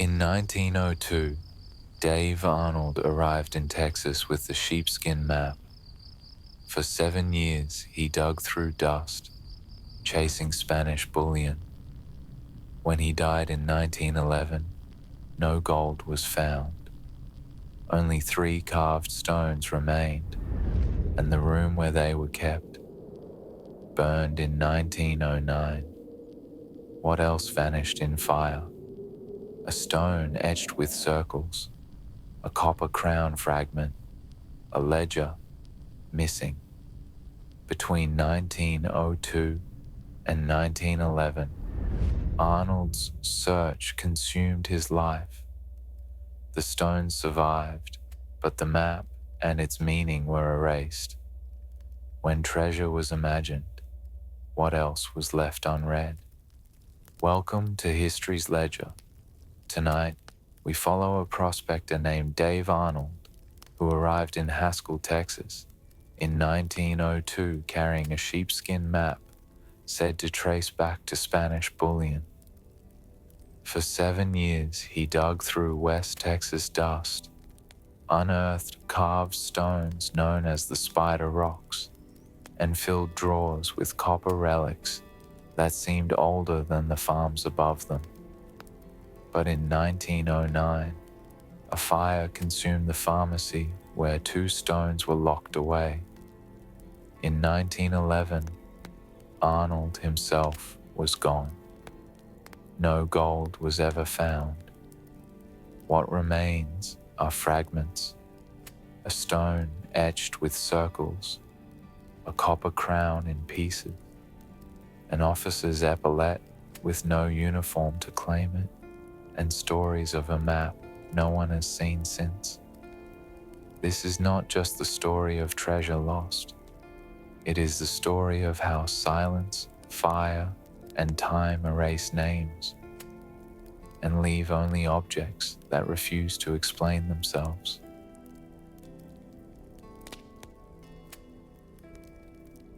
In 1902, Dave Arnold arrived in Texas with the sheepskin map. For 7 years, he dug through dust, chasing Spanish bullion. When he died in 1911, no gold was found. Only 3 carved stones remained, and the room where they were kept burned in 1909. What else vanished in fire? A stone etched with circles, a copper crown fragment, a ledger missing. Between 1902 and 1911, Arnold's search consumed his life. The stones survived, but the map and its meaning were erased. When treasure was imagined, what else was left unread? Welcome to History's Ledger. Tonight, we follow a prospector named Dave Arnold, who arrived in Haskell, Texas, in 1902 carrying a sheepskin map said to trace back to Spanish bullion. For 7 years, he dug through West Texas dust, unearthed carved stones known as the Spider Rocks, and filled drawers with copper relics that seemed older than the farms above them. But in 1909, a fire consumed the pharmacy where 2 stones were locked away. In 1911, Arnold himself was gone. No gold was ever found. What remains are fragments, a stone etched with circles, a copper crown in pieces, an officer's epaulette with no uniform to claim it, and stories of a map no one has seen since. This is not just the story of treasure lost. It is the story of how silence, fire, and time erase names and leave only objects that refuse to explain themselves.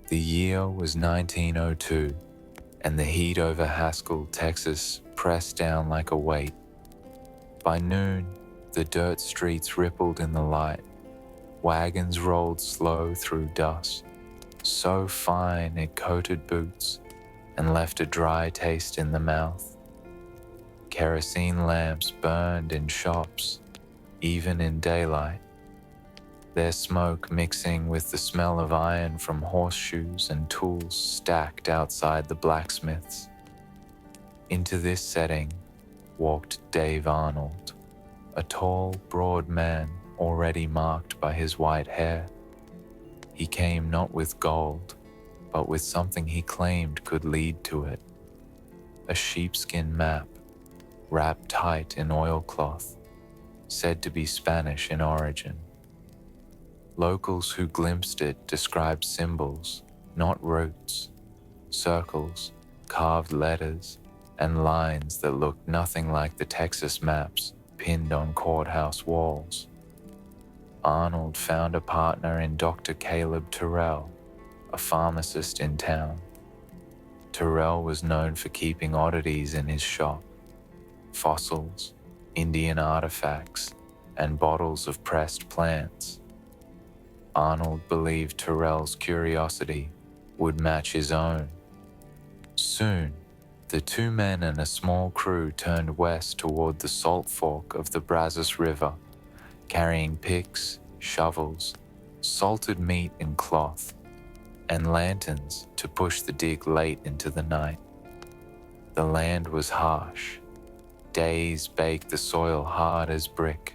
The year was 1902, and the heat over Haskell, Texas, pressed down like a weight. By noon, the dirt streets rippled in the light. Wagons rolled slow through dust, so fine it coated boots and left a dry taste in the mouth. Kerosene lamps burned in shops, even in daylight, their smoke mixing with the smell of iron from horseshoes and tools stacked outside the blacksmiths. Into this setting walked Dave Arnold, a tall, broad man already marked by his white hair. He came not with gold, but with something he claimed could lead to it. A sheepskin map, wrapped tight in oilcloth, said to be Spanish in origin. Locals who glimpsed it described symbols, not roots, circles, carved letters, and lines that looked nothing like the Texas maps pinned on courthouse walls. Arnold found a partner in Dr. Caleb Terrell, a pharmacist in town. Terrell was known for keeping oddities in his shop: fossils, Indian artifacts, and bottles of pressed plants. Arnold believed Terrell's curiosity would match his own. Soon, the 2 men and a small crew turned west toward the Salt Fork of the Brazos River, carrying picks, shovels, salted meat in cloth, and lanterns to push the dig late into the night. The land was harsh. Days baked the soil hard as brick.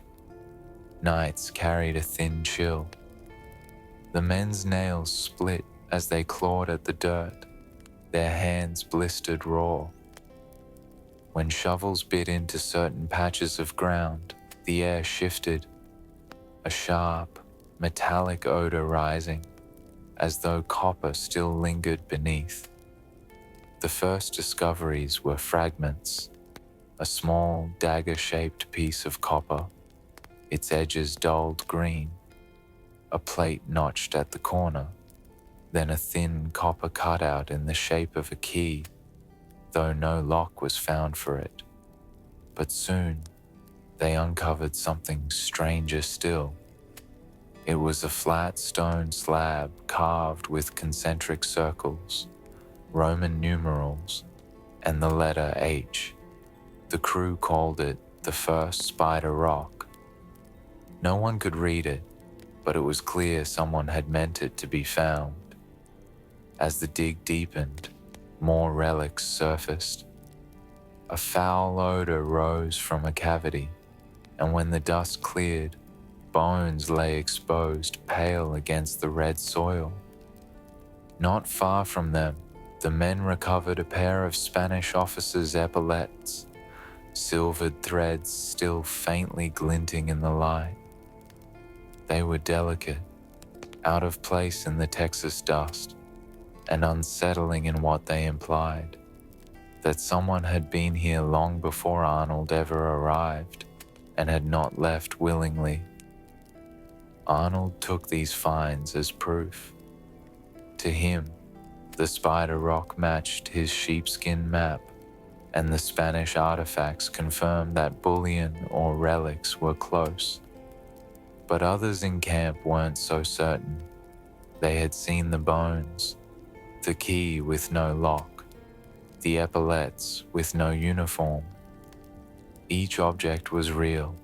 Nights carried a thin chill. The men's nails split as they clawed at the dirt, their hands blistered raw. When shovels bit into certain patches of ground, the air shifted, a sharp, metallic odor rising, as though copper still lingered beneath. The first discoveries were fragments, a small dagger-shaped piece of copper, its edges dulled green, a plate notched at the corner, then a thin copper cutout in the shape of a key, though no lock was found for it. But soon, they uncovered something stranger still. It was a flat stone slab carved with concentric circles, Roman numerals, and the letter H. The crew called it the first spider rock. No one could read it, but it was clear someone had meant it to be found. As the dig deepened, more relics surfaced. A foul odor rose from a cavity, and when the dust cleared, bones lay exposed, pale against the red soil. Not far from them, the men recovered a pair of Spanish officers' epaulettes, silvered threads still faintly glinting in the light. They were delicate, out of place in the Texas dust, and unsettling in what they implied, that someone had been here long before Arnold ever arrived and had not left willingly. Arnold took these finds as proof. To him, the spider rock matched his sheepskin map, and the Spanish artifacts confirmed that bullion or relics were close. But others in camp weren't so certain. They had seen the bones, the key with no lock, the epaulettes with no uniform. Each object was real,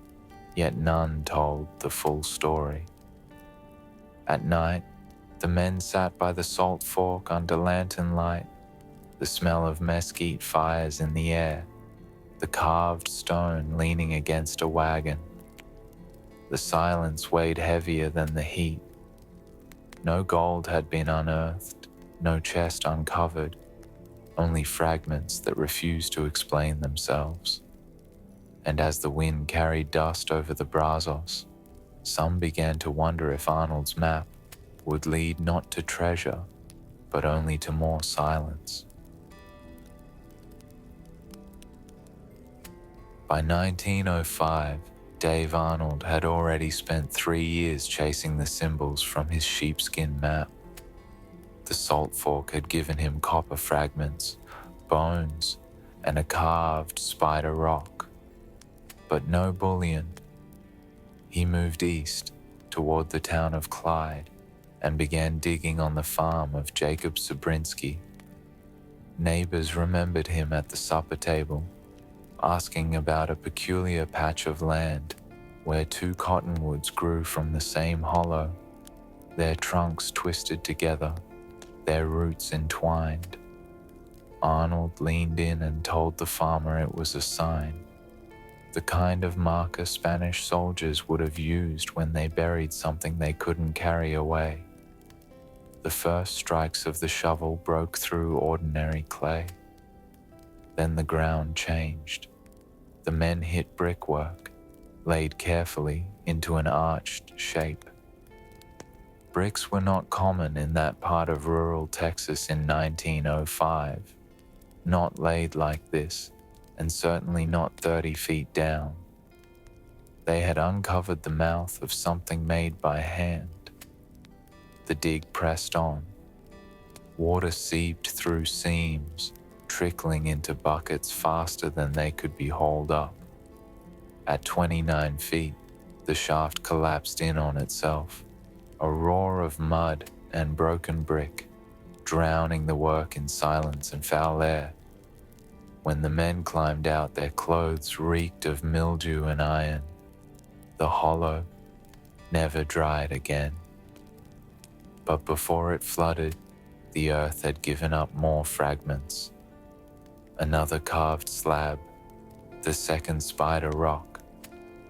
yet none told the full story. At night, the men sat by the salt fork under lantern light, the smell of mesquite fires in the air, the carved stone leaning against a wagon. The silence weighed heavier than the heat. No gold had been unearthed, no chest uncovered, only fragments that refused to explain themselves. And as the wind carried dust over the Brazos, some began to wonder if Arnold's map would lead not to treasure, but only to more silence. By 1905, Dave Arnold had already spent 3 years chasing the symbols from his sheepskin map. The salt fork had given him copper fragments, bones, and a carved spider rock, but no bullion. He moved east toward the town of Clyde and began digging on the farm of Jacob Sabrinsky. Neighbors remembered him at the supper table, asking about a peculiar patch of land where 2 cottonwoods grew from the same hollow, their trunks twisted together, their roots entwined. Arnold leaned in and told the farmer it was a sign, the kind of marker Spanish soldiers would have used when they buried something they couldn't carry away. The first strikes of the shovel broke through ordinary clay. Then the ground changed. The men hit brickwork, laid carefully into an arched shape. Bricks were not common in that part of rural Texas in 1905, not laid like this, and certainly not 30 feet down. They had uncovered the mouth of something made by hand. The dig pressed on. Water seeped through seams, trickling into buckets faster than they could be hauled up. At 29 feet, the shaft collapsed in on itself, a roar of mud and broken brick, drowning the work in silence and foul air. When the men climbed out, their clothes reeked of mildew and iron. The hollow never dried again. But before it flooded, the earth had given up more fragments. Another carved slab, the second spider rock,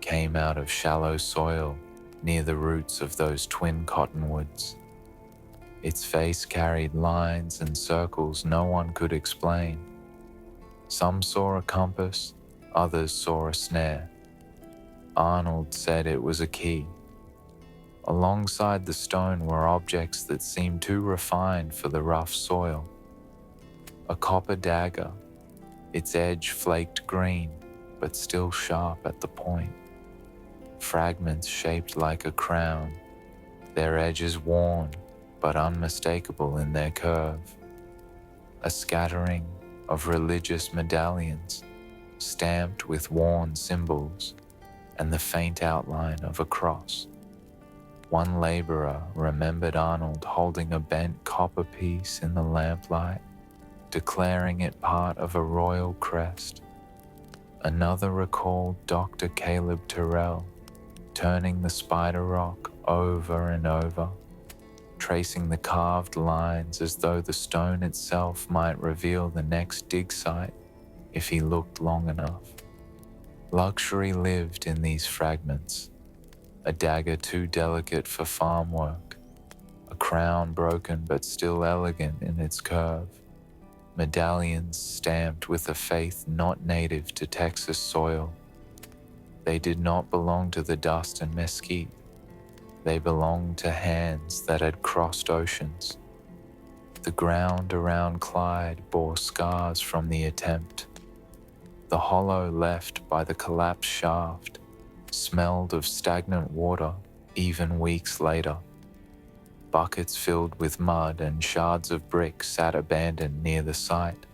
came out of shallow soil near the roots of those twin cottonwoods. Its face carried lines and circles no one could explain. Some saw a compass, others saw a snare. Arnold said it was a key. Alongside the stone were objects that seemed too refined for the rough soil. A copper dagger, its edge flaked green, but still sharp at the point. Fragments shaped like a crown, their edges worn but unmistakable in their curve. A scattering of religious medallions, stamped with worn symbols, and the faint outline of a cross. One laborer remembered Arnold holding a bent copper piece in the lamplight, declaring it part of a royal crest. Another recalled Dr. Caleb Terrell turning the spider rock over and over, tracing the carved lines as though the stone itself might reveal the next dig site if he looked long enough. Luxury lived in these fragments, a dagger too delicate for farm work, a crown broken but still elegant in its curve, medallions stamped with a faith not native to Texas soil. They did not belong to the dust and mesquite. They belonged to hands that had crossed oceans. The ground around Clyde bore scars from the attempt. The hollow left by the collapsed shaft smelled of stagnant water even weeks later. Buckets filled with mud and shards of brick sat abandoned near the site.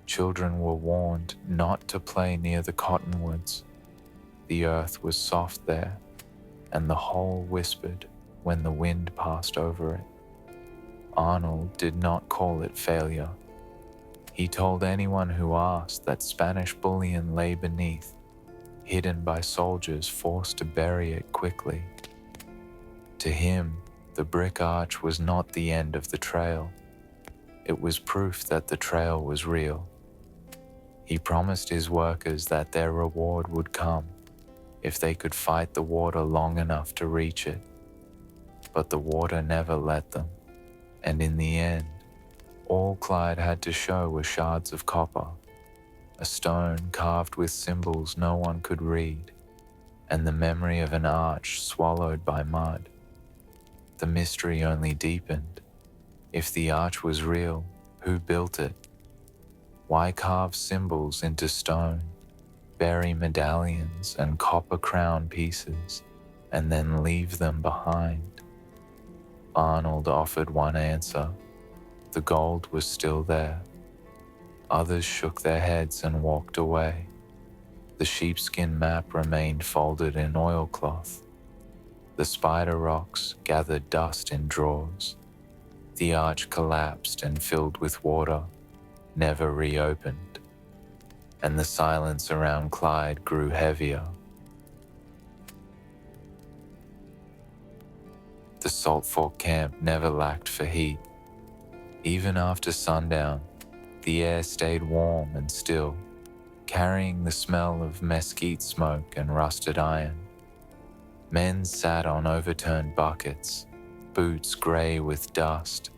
Children were warned not to play near the cottonwoods. The earth was soft there, and the hole whispered when the wind passed over it. Arnold did not call it failure. He told anyone who asked that Spanish bullion lay beneath, hidden by soldiers forced to bury it quickly. To him, the brick arch was not the end of the trail. It was proof that the trail was real. He promised his workers that their reward would come if they could fight the water long enough to reach it. But the water never let them, and in the end, all Clyde had to show were shards of copper, a stone carved with symbols no one could read, and the memory of an arch swallowed by mud. The mystery only deepened. If the arch was real, who built it? Why carve symbols into stone, bury medallions and copper crown pieces, and then leave them behind? Arnold offered one answer. The gold was still there. Others shook their heads and walked away. The sheepskin map remained folded in oilcloth. The spider rocks gathered dust in drawers. The arch collapsed and filled with water, never reopened. And the silence around Clyde grew heavier. The Salt Fork camp never lacked for heat. Even after sundown, the air stayed warm and still, carrying the smell of mesquite smoke and rusted iron. Men sat on overturned buckets, boots gray with dust,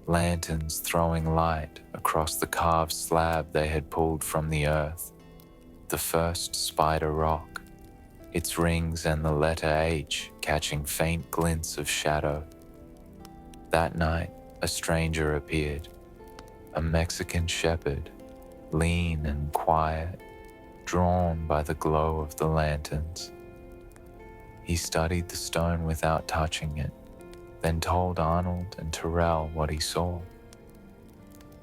lanterns throwing light across the carved slab they had pulled from the earth. The first spider rock, its rings and the letter H catching faint glints of shadow. That night, a stranger appeared, a Mexican shepherd, lean and quiet, drawn by the glow of the lanterns. He studied the stone without touching it, then told Arnold and Terrell what he saw.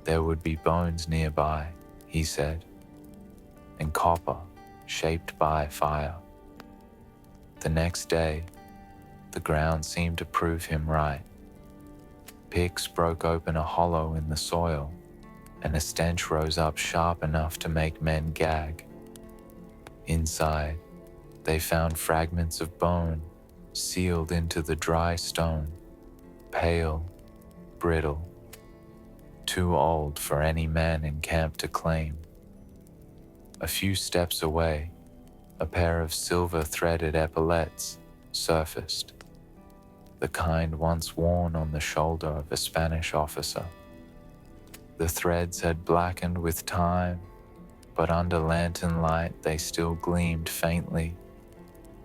There would be bones nearby, he said, and copper shaped by fire. The next day, the ground seemed to prove him right. Picks broke open a hollow in the soil, and a stench rose up sharp enough to make men gag. Inside, they found fragments of bone sealed into the dry stone, pale, brittle, too old for any man in camp to claim. A few steps away, a pair of silver-threaded epaulettes surfaced, the kind once worn on the shoulder of a Spanish officer. The threads had blackened with time, but under lantern light they still gleamed faintly,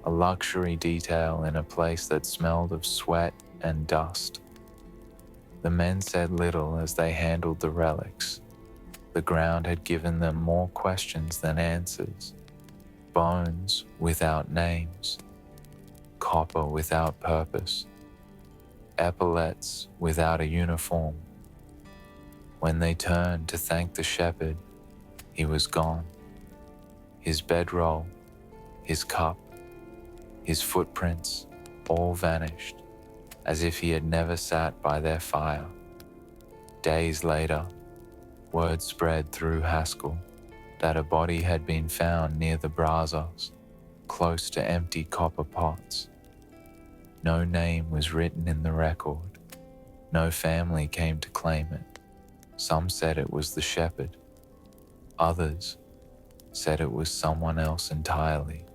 a luxury detail in a place that smelled of sweat and dust. The men said little as they handled the relics. The ground had given them more questions than answers. Bones without names, copper without purpose, epaulettes without a uniform. When they turned to thank the shepherd, he was gone. His bedroll, his cup, his footprints all vanished, as if he had never sat by their fire. Days later, word spread through Haskell that a body had been found near the brazos, close to empty copper pots. No name was written in the record. No family came to claim it. Some said it was the shepherd. Others said it was someone else entirely.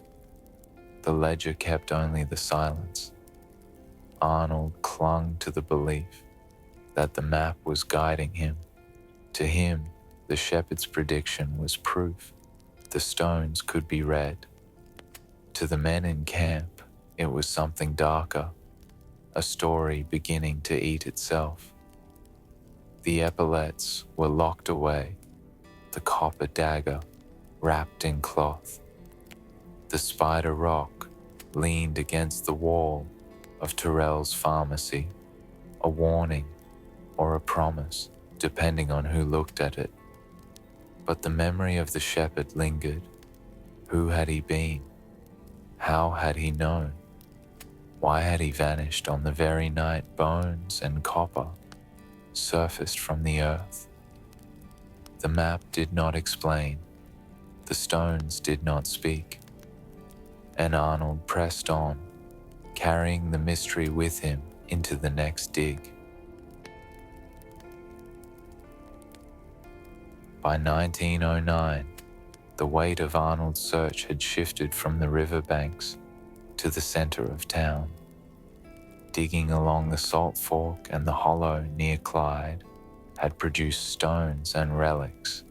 The ledger kept only the silence. Arnold clung to the belief that the map was guiding him. To him, the shepherd's prediction was proof the stones could be read. To the men in camp, it was something darker, a story beginning to eat itself. The epaulets were locked away, the copper dagger wrapped in cloth. The spider rock leaned against the wall of Terrell's pharmacy, a warning or a promise, depending on who looked at it. But the memory of the shepherd lingered. Who had he been? How had he known? Why had he vanished on the very night bones and copper surfaced from the earth? The map did not explain. The stones did not speak. And Arnold pressed on, carrying the mystery with him into the next dig. By 1909, the weight of Arnold's search had shifted from the riverbanks to the center of town. Digging along the Salt Fork and the hollow near Clyde had produced stones and relics,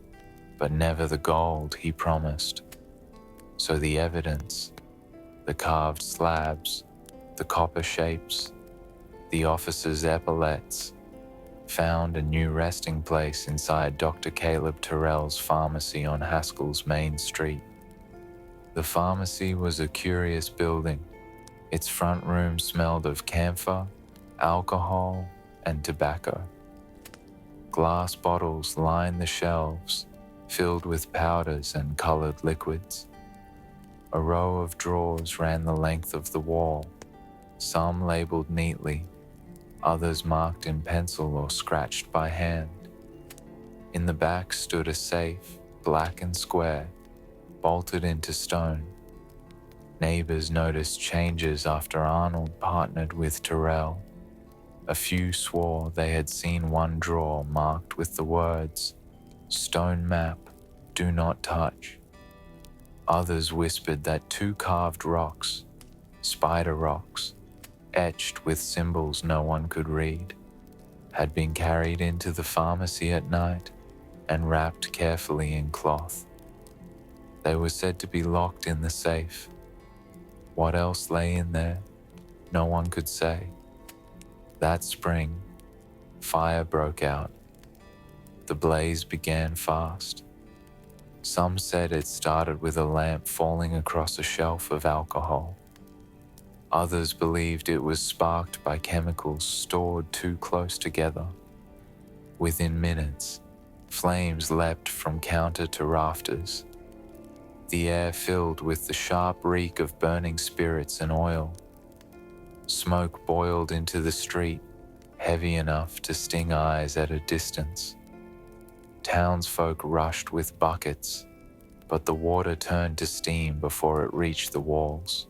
but never the gold he promised. So the evidence, the carved slabs, the copper shapes, the officers' epaulets, found a new resting place inside Dr. Caleb Terrell's pharmacy on Haskell's main street. The pharmacy was a curious building. Its front room smelled of camphor, alcohol, and tobacco. Glass bottles lined the shelves, filled with powders and colored liquids. A row of drawers ran the length of the wall, some labeled neatly, others marked in pencil or scratched by hand. In the back stood a safe, black and square, bolted into stone. Neighbors noticed changes after Arnold partnered with Terrell. A few swore they had seen one drawer marked with the words, "Stone map, do not touch." Others whispered that two carved rocks, spider rocks, etched with symbols no one could read, had been carried into the pharmacy at night and wrapped carefully in cloth. They were said to be locked in the safe. What else lay in there? No one could say. That spring, fire broke out. The blaze began fast. Some said it started with a lamp falling across a shelf of alcohol. Others believed it was sparked by chemicals stored too close together. Within minutes, flames leapt from counter to rafters. The air filled with the sharp reek of burning spirits and oil. Smoke boiled into the street, heavy enough to sting eyes at a distance. Townsfolk rushed with buckets, but the water turned to steam before it reached the walls.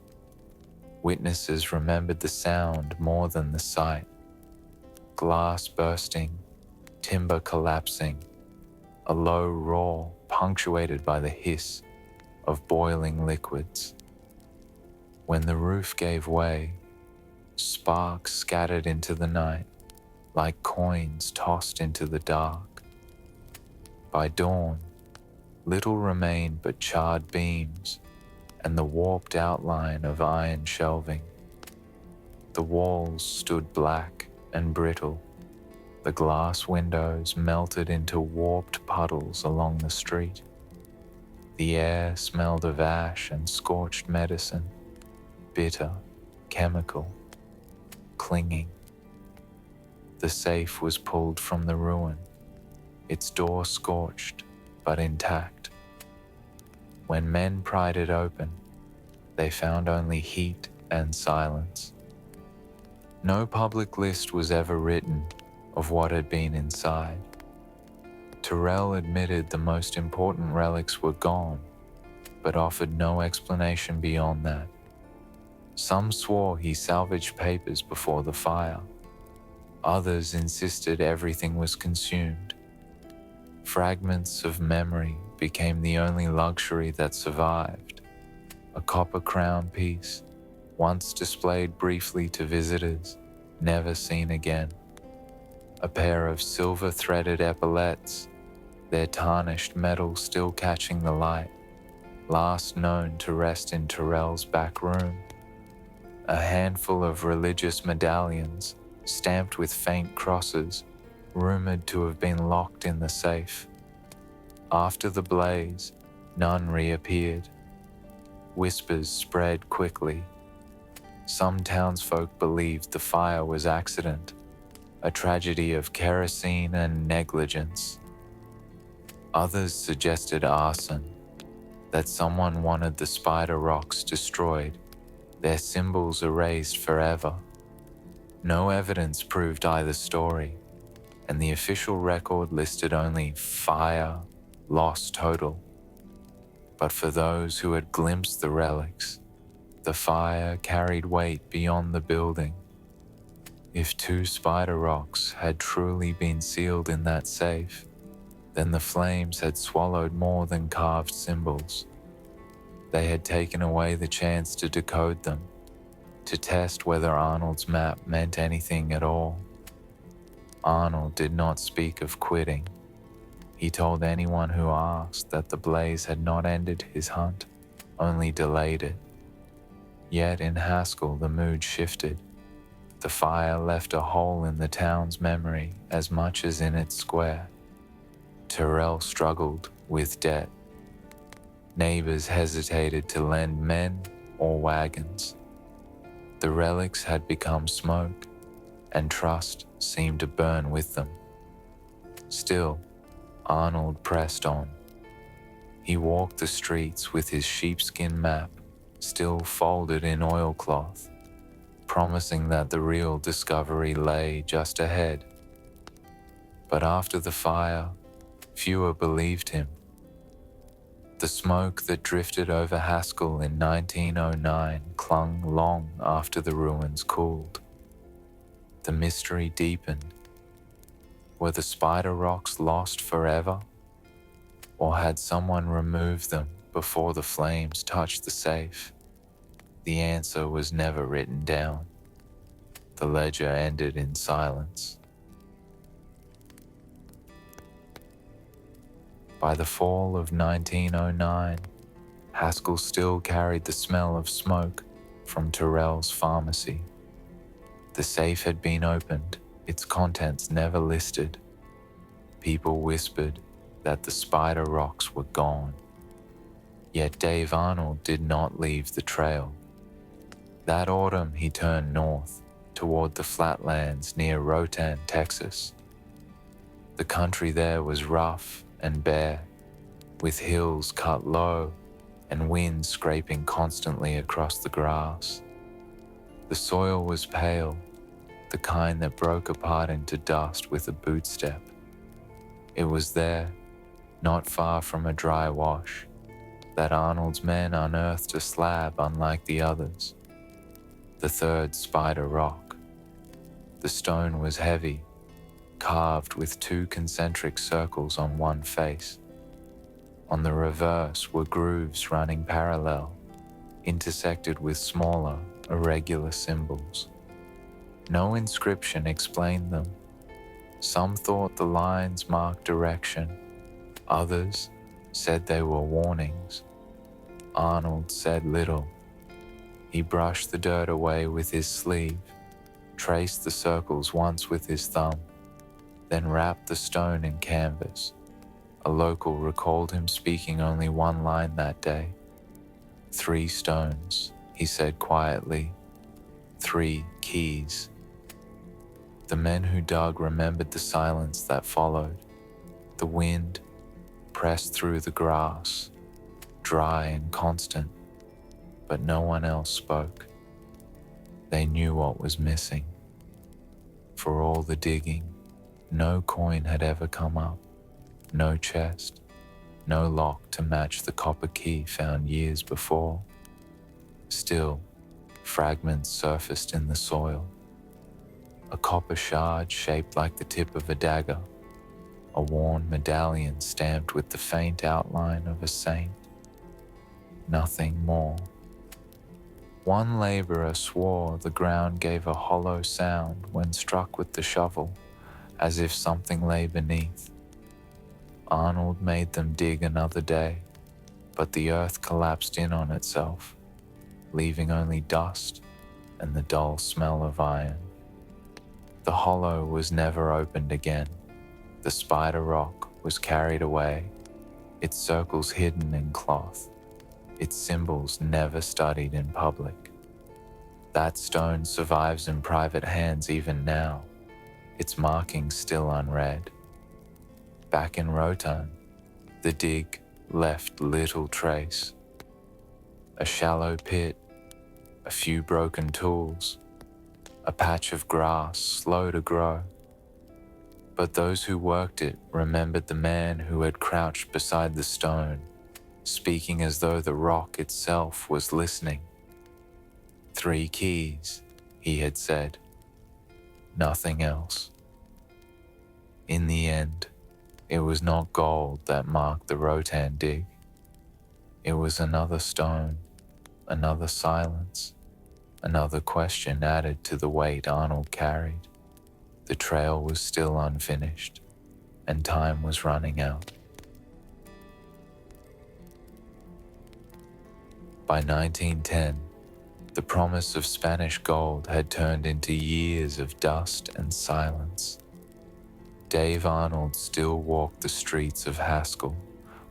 Witnesses remembered the sound more than the sight. Glass bursting, timber collapsing, a low roar punctuated by the hiss of boiling liquids. When the roof gave way, sparks scattered into the night like coins tossed into the dark. By dawn, little remained but charred beams and the warped outline of iron shelving. The walls stood black and brittle. The glass windows melted into warped puddles along the street. The air smelled of ash and scorched medicine, bitter, chemical, clinging. The safe was pulled from the ruin, its door scorched but intact. When men pried it open, they found only heat and silence. No public list was ever written of what had been inside. Terrell admitted the most important relics were gone, but offered no explanation beyond that. Some swore he salvaged papers before the fire. Others insisted everything was consumed. Fragments of memory became the only luxury that survived. A copper crown piece, once displayed briefly to visitors, never seen again. A pair of silver-threaded epaulets, their tarnished metal still catching the light, last known to rest in Terrell's back room. A handful of religious medallions, stamped with faint crosses, rumored to have been locked in the safe. After the blaze, none reappeared. Whispers spread quickly. Some townsfolk believed the fire was accident, a tragedy of kerosene and negligence. Others suggested arson, that someone wanted the spider rocks destroyed, their symbols erased forever. No evidence proved either story, and the official record listed only fire, loss total. But for those who had glimpsed the relics, the fire carried weight beyond the building. If 2 spider rocks had truly been sealed in that safe, then the flames had swallowed more than carved symbols. They had taken away the chance to decode them, to test whether Arnold's map meant anything at all. Arnold did not speak of quitting. He told anyone who asked that the blaze had not ended his hunt, only delayed it. Yet in Haskell the mood shifted. The fire left a hole in the town's memory as much as in its square. Terrell struggled with debt. Neighbors hesitated to lend men or wagons. The relics had become smoke, and trust seemed to burn with them. Still, Arnold pressed on. He walked the streets with his sheepskin map still folded in oilcloth, promising that the real discovery lay just ahead. But after the fire, fewer believed him. The smoke that drifted over Haskell in 1909 clung long after the ruins cooled. The mystery deepened. Were the spider rocks lost forever? Or had someone removed them before the flames touched the safe? The answer was never written down. The ledger ended in silence. By the fall of 1909, Haskell still carried the smell of smoke from Terrell's pharmacy. The safe had been opened, its contents never listed. People whispered that the spider rocks were gone. Yet Dave Arnold did not leave the trail. That autumn he turned north, toward the flatlands near Rotan, Texas. The country there was rough and bare, with hills cut low and winds scraping constantly across the grass. The soil was pale, the kind that broke apart into dust with a boot step. It was there, not far from a dry wash, that Arnold's men unearthed a slab unlike the others, the third spider rock. The stone was heavy, carved with 2 concentric circles on one face. On the reverse were grooves running parallel, intersected with smaller, irregular symbols. No inscription explained them. Some thought the lines marked direction. Others said they were warnings. Arnold said little. He brushed the dirt away with his sleeve, traced the circles once with his thumb, then wrapped the stone in canvas. A local recalled him speaking only one line that day. 3 stones, he said quietly. 3 keys. The men who dug remembered the silence that followed. The wind pressed through the grass, dry and constant, but no one else spoke. They knew what was missing. For all the digging, no coin had ever come up, no chest, no lock to match the copper key found years before. Still, fragments surfaced in the soil. A copper shard shaped like the tip of a dagger, a worn medallion stamped with the faint outline of a saint. Nothing more. One laborer swore the ground gave a hollow sound when struck with the shovel, as if something lay beneath. Arnold made them dig another day, but the earth collapsed in on itself, leaving only dust and the dull smell of iron. The hollow was never opened again. The spider rock was carried away, its circles hidden in cloth, its symbols never studied in public. That stone survives in private hands even now, its markings still unread. Back in Rotan, the dig left little trace. A shallow pit, a few broken tools, a patch of grass slow to grow. But those who worked it remembered the man who had crouched beside the stone, speaking as though the rock itself was listening. 3 keys, he had said. Nothing else. In the end, it was not gold that marked the Rotan dig. It was another stone, another silence, another question added to the weight Arnold carried. The trail was still unfinished, and time was running out. By 1910, the promise of Spanish gold had turned into years of dust and silence. Dave Arnold still walked the streets of Haskell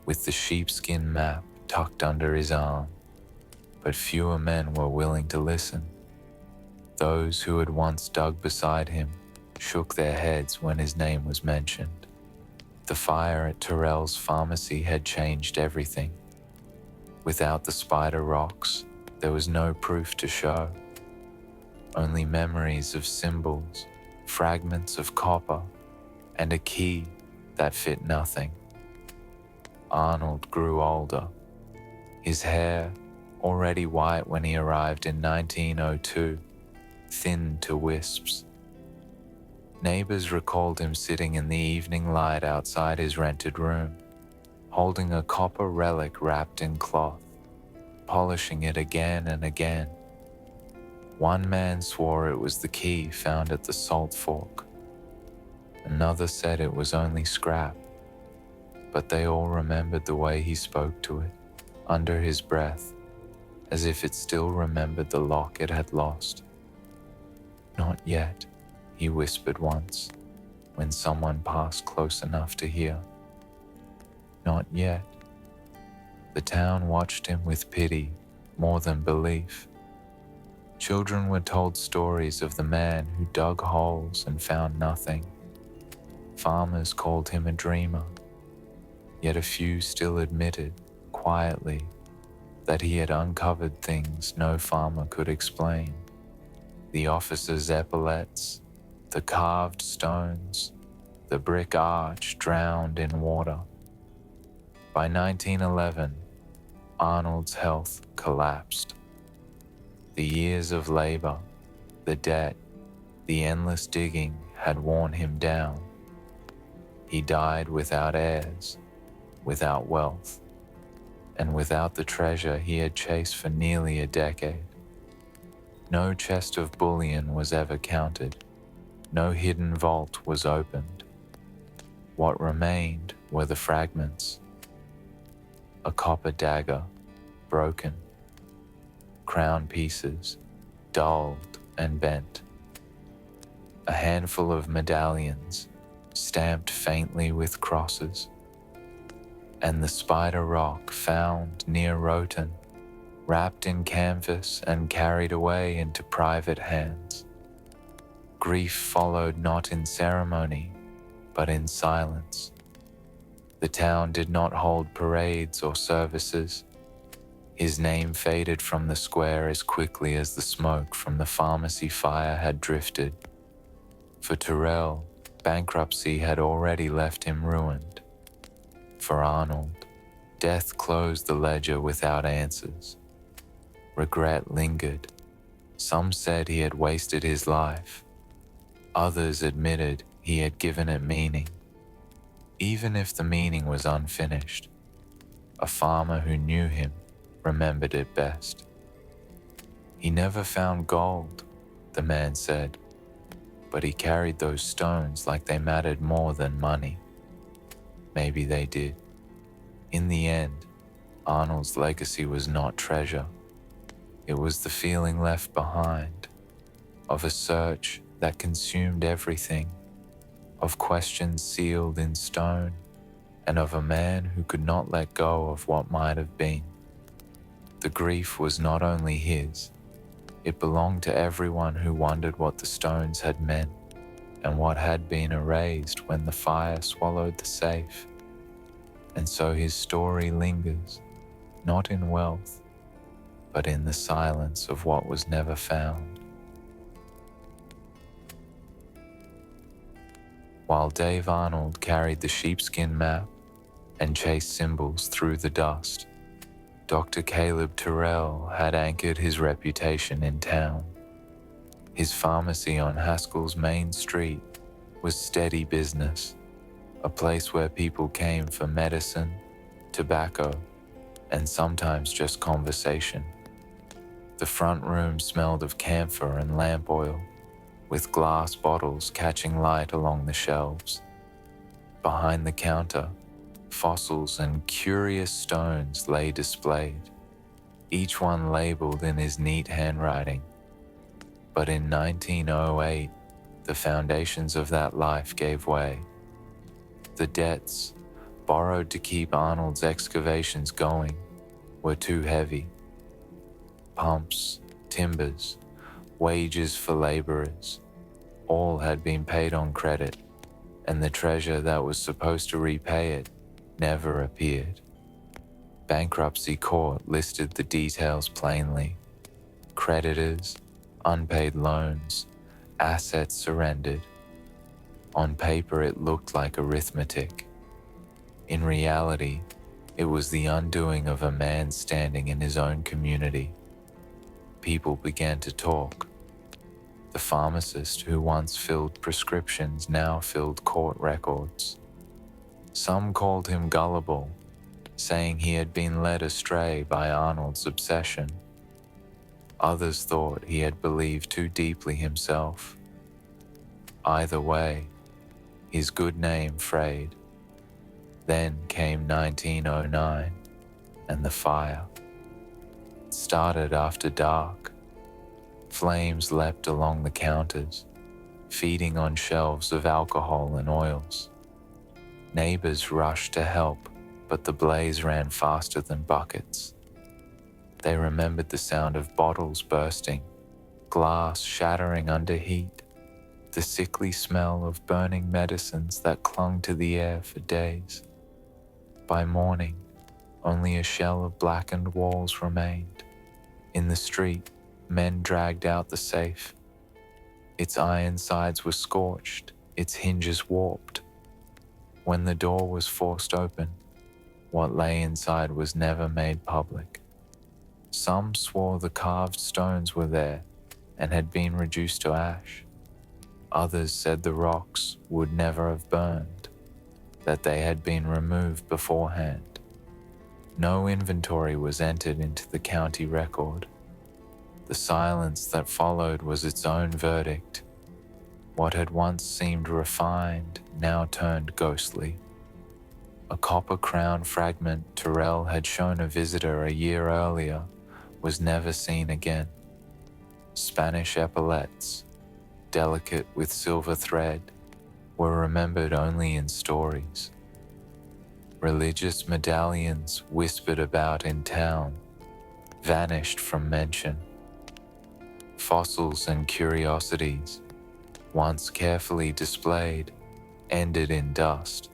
with the sheepskin map tucked under his arm, but fewer men were willing to listen. Those who had once dug beside him shook their heads when his name was mentioned. The fire at Terrell's pharmacy had changed everything. Without the spider rocks, there was no proof to show. Only memories of symbols, fragments of copper, and a key that fit nothing. Arnold grew older. His hair, already white when he arrived in 1902, thinned to wisps. Neighbors recalled him sitting in the evening light outside his rented room, holding a copper relic wrapped in cloth, polishing it again and again. One man swore it was the key found at the salt fork. Another said it was only scrap, but they all remembered the way he spoke to it, under his breath, as if it still remembered the lock it had lost. "Not yet," he whispered once, when someone passed close enough to hear. "Not yet." The town watched him with pity more than belief. Children were told stories of the man who dug holes and found nothing. Farmers called him a dreamer, yet a few still admitted, quietly, that he had uncovered things no farmer could explain. The officers' epaulets, the carved stones, the brick arch drowned in water. By 1911, Arnold's health collapsed. The years of labor, the debt, the endless digging had worn him down. He died without heirs, without wealth, and without the treasure he had chased for nearly a decade. No chest of bullion was ever counted. No hidden vault was opened. What remained were the fragments. A copper dagger, broken. Crown pieces, dulled and bent. A handful of medallions, stamped faintly with crosses. And the spider rock found near Rotan, wrapped in canvas and carried away into private hands. Grief followed not in ceremony, but in silence. The town did not hold parades or services. His name faded from the square as quickly as the smoke from the pharmacy fire had drifted. For Terrell, bankruptcy had already left him ruined. For Arnold, death closed the ledger without answers. Regret lingered. Some said he had wasted his life. Others admitted he had given it meaning. Even if the meaning was unfinished, a farmer who knew him remembered it best. He never found gold, the man said, but he carried those stones like they mattered more than money. Maybe they did. In the end, Arnold's legacy was not treasure. It was the feeling left behind, of a search that consumed everything, of questions sealed in stone, and of a man who could not let go of what might have been. The grief was not only his, it belonged to everyone who wondered what the stones had meant and what had been erased when the fire swallowed the safe. And so his story lingers, not in wealth, but in the silence of what was never found. While Dave Arnold carried the sheepskin map and chased symbols through the dust, Dr. Caleb Terrell had anchored his reputation in town. His pharmacy on Haskell's main street was steady business, a place where people came for medicine, tobacco, and sometimes just conversation. The front room smelled of camphor and lamp oil, with glass bottles catching light along the shelves. Behind the counter, fossils and curious stones lay displayed, each one labeled in his neat handwriting. But in 1908, the foundations of that life gave way. The debts, borrowed to keep Arnold's excavations going, were too heavy. Pumps, timbers, wages for laborers, all had been paid on credit, and the treasure that was supposed to repay it never appeared. Bankruptcy court listed the details plainly. Creditors, unpaid loans, assets surrendered. On paper it looked like arithmetic. In reality, it was the undoing of a man standing in his own community. People began to talk. The pharmacist who once filled prescriptions now filled court records. Some called him gullible, saying he had been led astray by Arnold's obsession. Others thought he had believed too deeply himself. Either way, his good name frayed. Then came 1909, and the fire. It started after dark. Flames leapt along the counters, feeding on shelves of alcohol and oils. Neighbors rushed to help, but the blaze ran faster than buckets. They remembered the sound of bottles bursting, glass shattering under heat, the sickly smell of burning medicines that clung to the air for days. By morning, only a shell of blackened walls remained. In the street, men dragged out the safe. Its iron sides were scorched, its hinges warped. When the door was forced open, what lay inside was never made public. Some swore the carved stones were there and had been reduced to ash. Others said the rocks would never have burned, that they had been removed beforehand. No inventory was entered into the county record. The silence that followed was its own verdict. What had once seemed refined now turned ghostly. A copper-crowned fragment Terrell had shown a visitor a year earlier was never seen again. Spanish epaulets, delicate with silver thread, were remembered only in stories. Religious medallions whispered about in town, vanished from mention. Fossils and curiosities, once carefully displayed, ended in dust.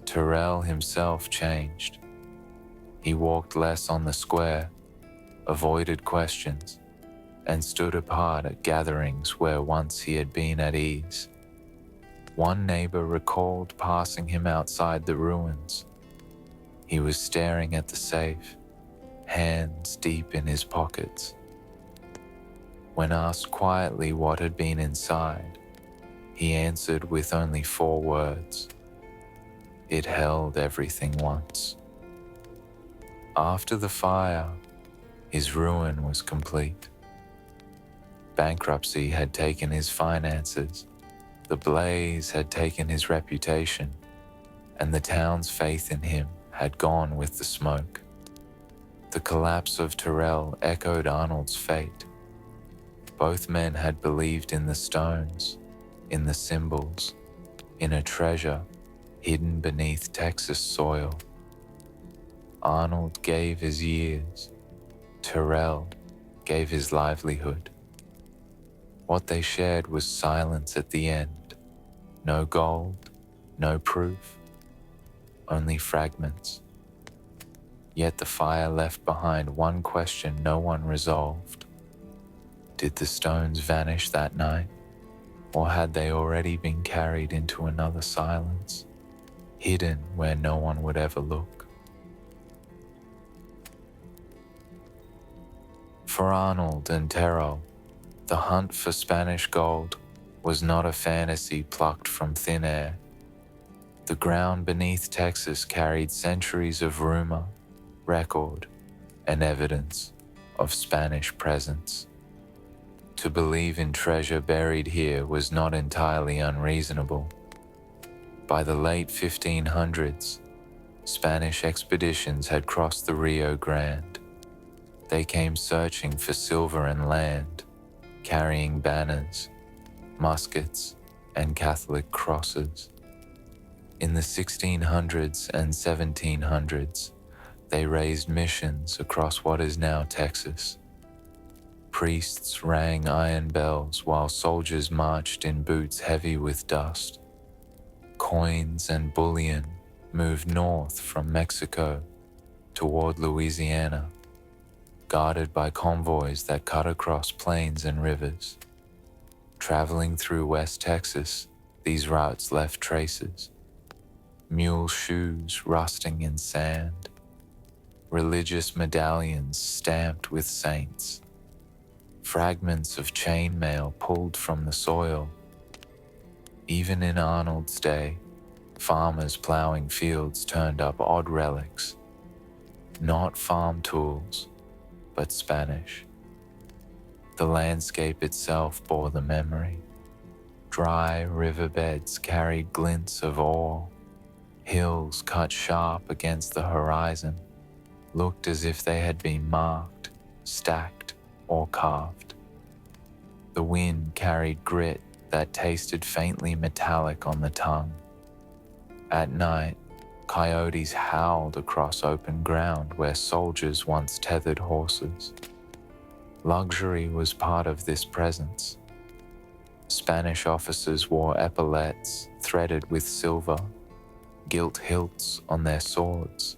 Terrell himself changed. He walked less on the square, avoided questions, and stood apart at gatherings where once he had been at ease. One neighbor recalled passing him outside the ruins. He was staring at the safe, hands deep in his pockets. When asked quietly what had been inside, he answered with only 4 words. It held everything once. After the fire, his ruin was complete. Bankruptcy had taken his finances, the blaze had taken his reputation, and the town's faith in him had gone with the smoke. The collapse of Terrell echoed Arnold's fate. Both men had believed in the stones, in the symbols, in a treasure hidden beneath Texas soil. Arnold gave his years, Terrell gave his livelihood. What they shared was silence at the end. No gold, no proof, only fragments. Yet the fire left behind one question no one resolved. Did the stones vanish that night, or had they already been carried into another silence, hidden where no one would ever look? For Arnold and Terrell, the hunt for Spanish gold was not a fantasy plucked from thin air. The ground beneath Texas carried centuries of rumor, record, and evidence of Spanish presence. To believe in treasure buried here was not entirely unreasonable. By the late 1500s, Spanish expeditions had crossed the Rio Grande. They came searching for silver and land, carrying banners, muskets, and Catholic crosses. In the 1600s and 1700s, they raised missions across what is now Texas. Priests rang iron bells while soldiers marched in boots heavy with dust. Coins and bullion moved north from Mexico toward Louisiana, guarded by convoys that cut across plains and rivers. Traveling through West Texas, these routes left traces. Mule shoes rusting in sand, religious medallions stamped with saints, fragments of chainmail pulled from the soil. Even in Arnold's day, farmers plowing fields turned up odd relics, not farm tools, but Spanish. The landscape itself bore the memory. Dry riverbeds carried glints of ore. Hills cut sharp against the horizon looked as if they had been marked, stacked, or carved. The wind carried grit that tasted faintly metallic on the tongue. At night, coyotes howled across open ground where soldiers once tethered horses. Luxury was part of this presence. Spanish officers wore epaulets threaded with silver, gilt hilts on their swords,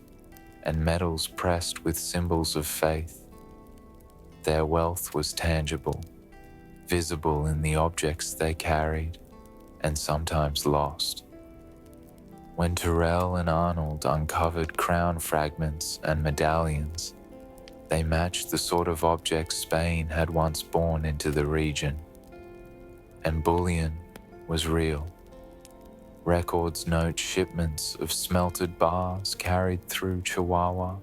and medals pressed with symbols of faith. Their wealth was tangible, visible in the objects they carried, and sometimes lost. When Terrell and Arnold uncovered crown fragments and medallions, they matched the sort of objects Spain had once borne into the region. And bullion was real. Records note shipments of smelted bars carried through Chihuahua,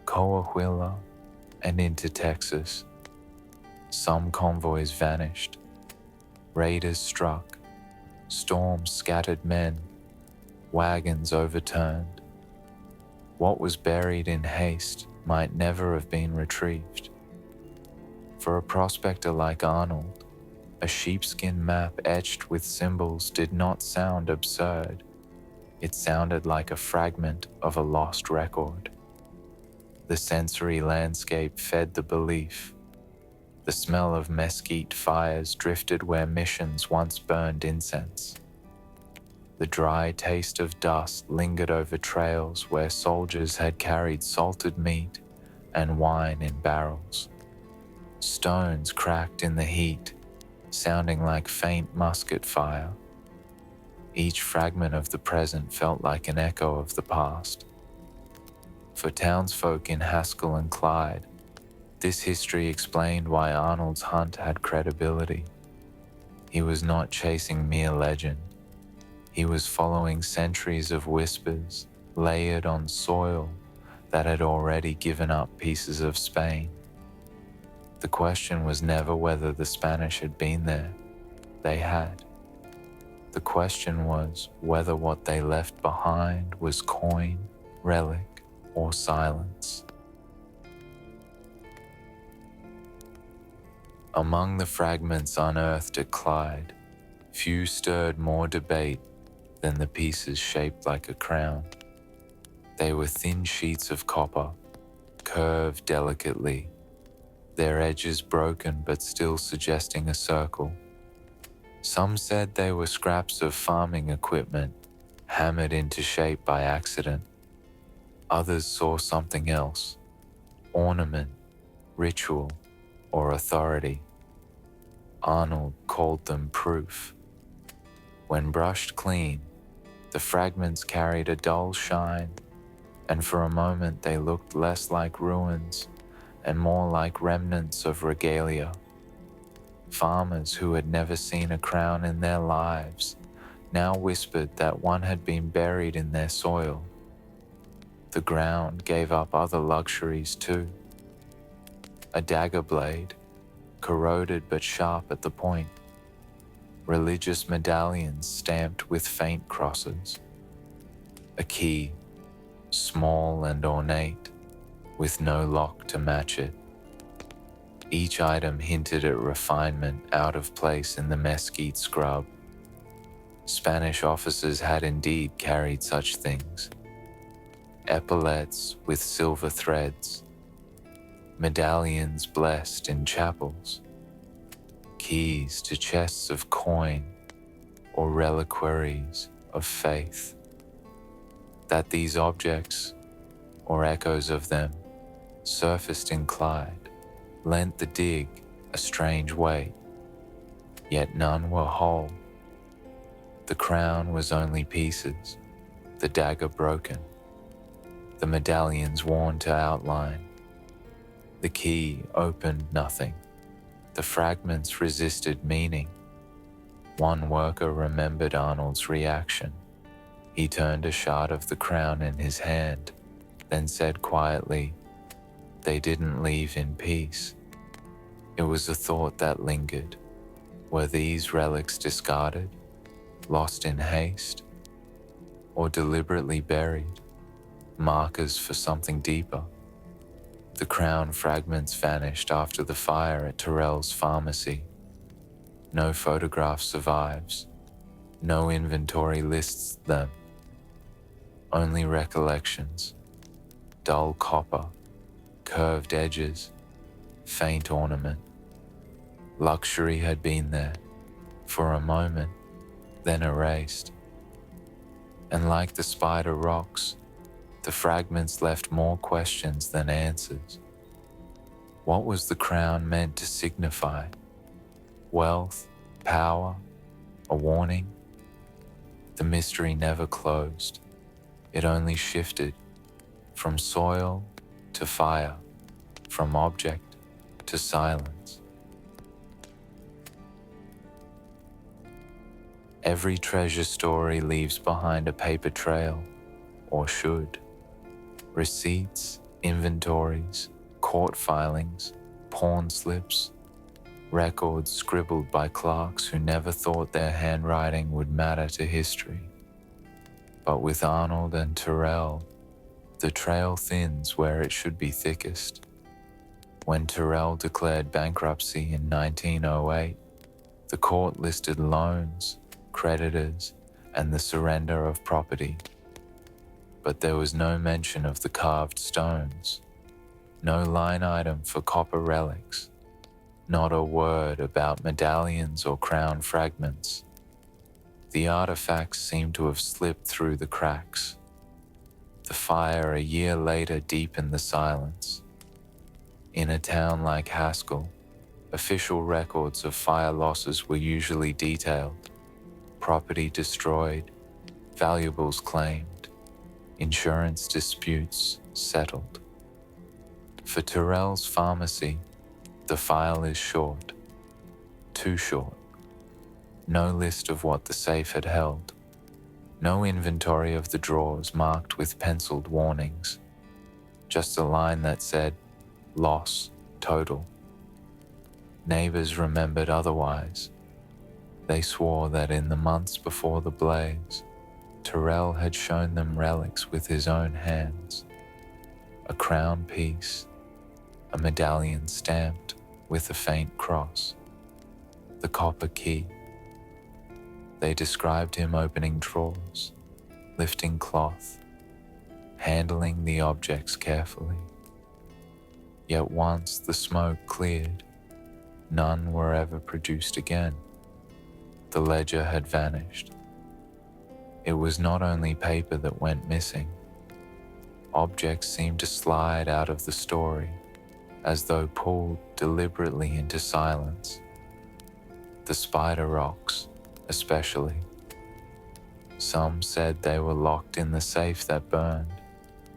Coahuila, and into Texas. Some convoys vanished. Raiders struck. Storms scattered men. Wagons overturned. What was buried in haste might never have been retrieved. For a prospector like Arnold, a sheepskin map etched with symbols did not sound absurd. It sounded like a fragment of a lost record. The sensory landscape fed the belief. The smell of mesquite fires drifted where missions once burned incense. The dry taste of dust lingered over trails where soldiers had carried salted meat and wine in barrels. Stones cracked in the heat, sounding like faint musket fire. Each fragment of the present felt like an echo of the past. For townsfolk in Haskell and Clyde, this history explained why Arnold's hunt had credibility. He was not chasing mere legend. He was following centuries of whispers layered on soil that had already given up pieces of Spain. The question was never whether the Spanish had been there. They had. The question was whether what they left behind was coin, relic, or silence. Among the fragments unearthed at Clyde, few stirred more debate than the pieces shaped like a crown. They were thin sheets of copper, curved delicately, their edges broken but still suggesting a circle. Some said they were scraps of farming equipment, hammered into shape by accident. Others saw something else: ornament, ritual, or authority. Arnold called them proof. When brushed clean, the fragments carried a dull shine, and for a moment they looked less like ruins and more like remnants of regalia. Farmers who had never seen a crown in their lives now whispered that one had been buried in their soil. The ground gave up other luxuries too. A dagger blade, corroded but sharp at the point. Religious medallions stamped with faint crosses. A key, small and ornate, with no lock to match it. Each item hinted at refinement out of place in the mesquite scrub. Spanish officers had indeed carried such things. Epaulets with silver threads, medallions blessed in chapels, keys to chests of coin or reliquaries of faith. That these objects, or echoes of them, surfaced in Clyde lent the dig a strange weight, yet none were whole. The crown was only pieces, the dagger broken, the medallions worn to outline. The key opened nothing. The fragments resisted meaning. One worker remembered Arnold's reaction. He turned a shard of the crown in his hand, then said quietly, "They didn't leave in peace." It was a thought that lingered. Were these relics discarded, lost in haste, or deliberately buried, markers for something deeper? The crown fragments vanished after the fire at Terrell's pharmacy. No photograph survives. No inventory lists them. Only recollections. Dull copper, curved edges, faint ornament. Luxury had been there, for a moment, then erased. And like the spider rocks, the fragments left more questions than answers. What was the crown meant to signify? Wealth, power, a warning? The mystery never closed. It only shifted, from soil to fire, from object to silence. Every treasure story leaves behind a paper trail, or should. Receipts, inventories, court filings, pawn slips, records scribbled by clerks who never thought their handwriting would matter to history. But with Arnold and Terrell, the trail thins where it should be thickest. When Terrell declared bankruptcy in 1908, the court listed loans, creditors, and the surrender of property. But there was no mention of the carved stones, no line item for copper relics, not a word about medallions or crown fragments. The artifacts seemed to have slipped through the cracks. The fire a year later deepened the silence. In a town like Haskell, official records of fire losses were usually detailed: property destroyed, valuables claimed, insurance disputes settled. For Terrell's pharmacy, the file is short, too short. No list of what the safe had held, no inventory of the drawers marked with penciled warnings, just a line that said, "Loss, total." Neighbors remembered otherwise. They swore that in the months before the blaze, Terrell had shown them relics with his own hands: a crown piece, a medallion stamped with a faint cross, the copper key. They described him opening drawers, lifting cloth, handling the objects carefully. Yet once the smoke cleared, none were ever produced again. The ledger had vanished. It was not only paper that went missing. Objects seemed to slide out of the story, as though pulled deliberately into silence. The spider rocks, especially. Some said they were locked in the safe that burned.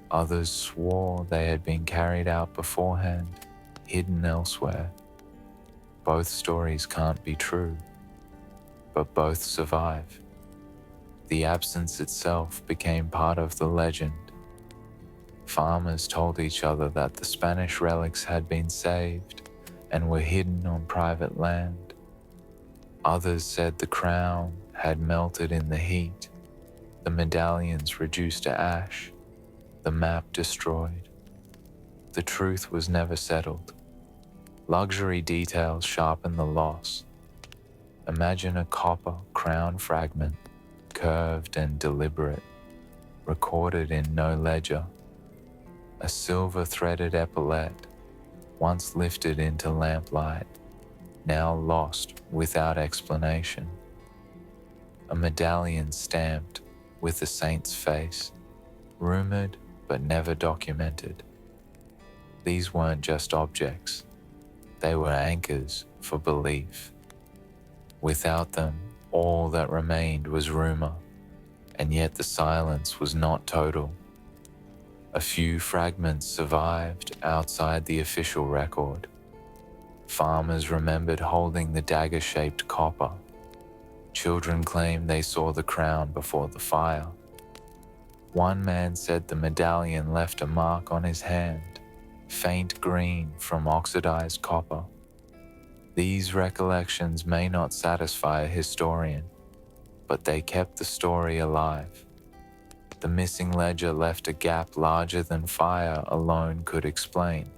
Others swore they had been carried out beforehand, hidden elsewhere. Both stories can't be true, but both survive. The absence itself became part of the legend. Farmers told each other that the Spanish relics had been saved and were hidden on private land. Others said the crown had melted in the heat, the medallions reduced to ash, the map destroyed. The truth was never settled. Luxury details sharpened the loss. Imagine a copper crown fragment, curved and deliberate, recorded in no ledger. A silver-threaded epaulette, once lifted into lamplight, now lost without explanation. A medallion stamped with a saint's face, rumored but never documented. These weren't just objects, they were anchors for belief. Without them, all that remained was rumor, and yet the silence was not total. A few fragments survived outside the official record. Farmers remembered holding the dagger-shaped copper. Children claimed they saw the crown before the fire. One man said the medallion left a mark on his hand, faint green from oxidized copper. These recollections may not satisfy a historian, but they kept the story alive. The missing ledger left a gap larger than fire alone could explain.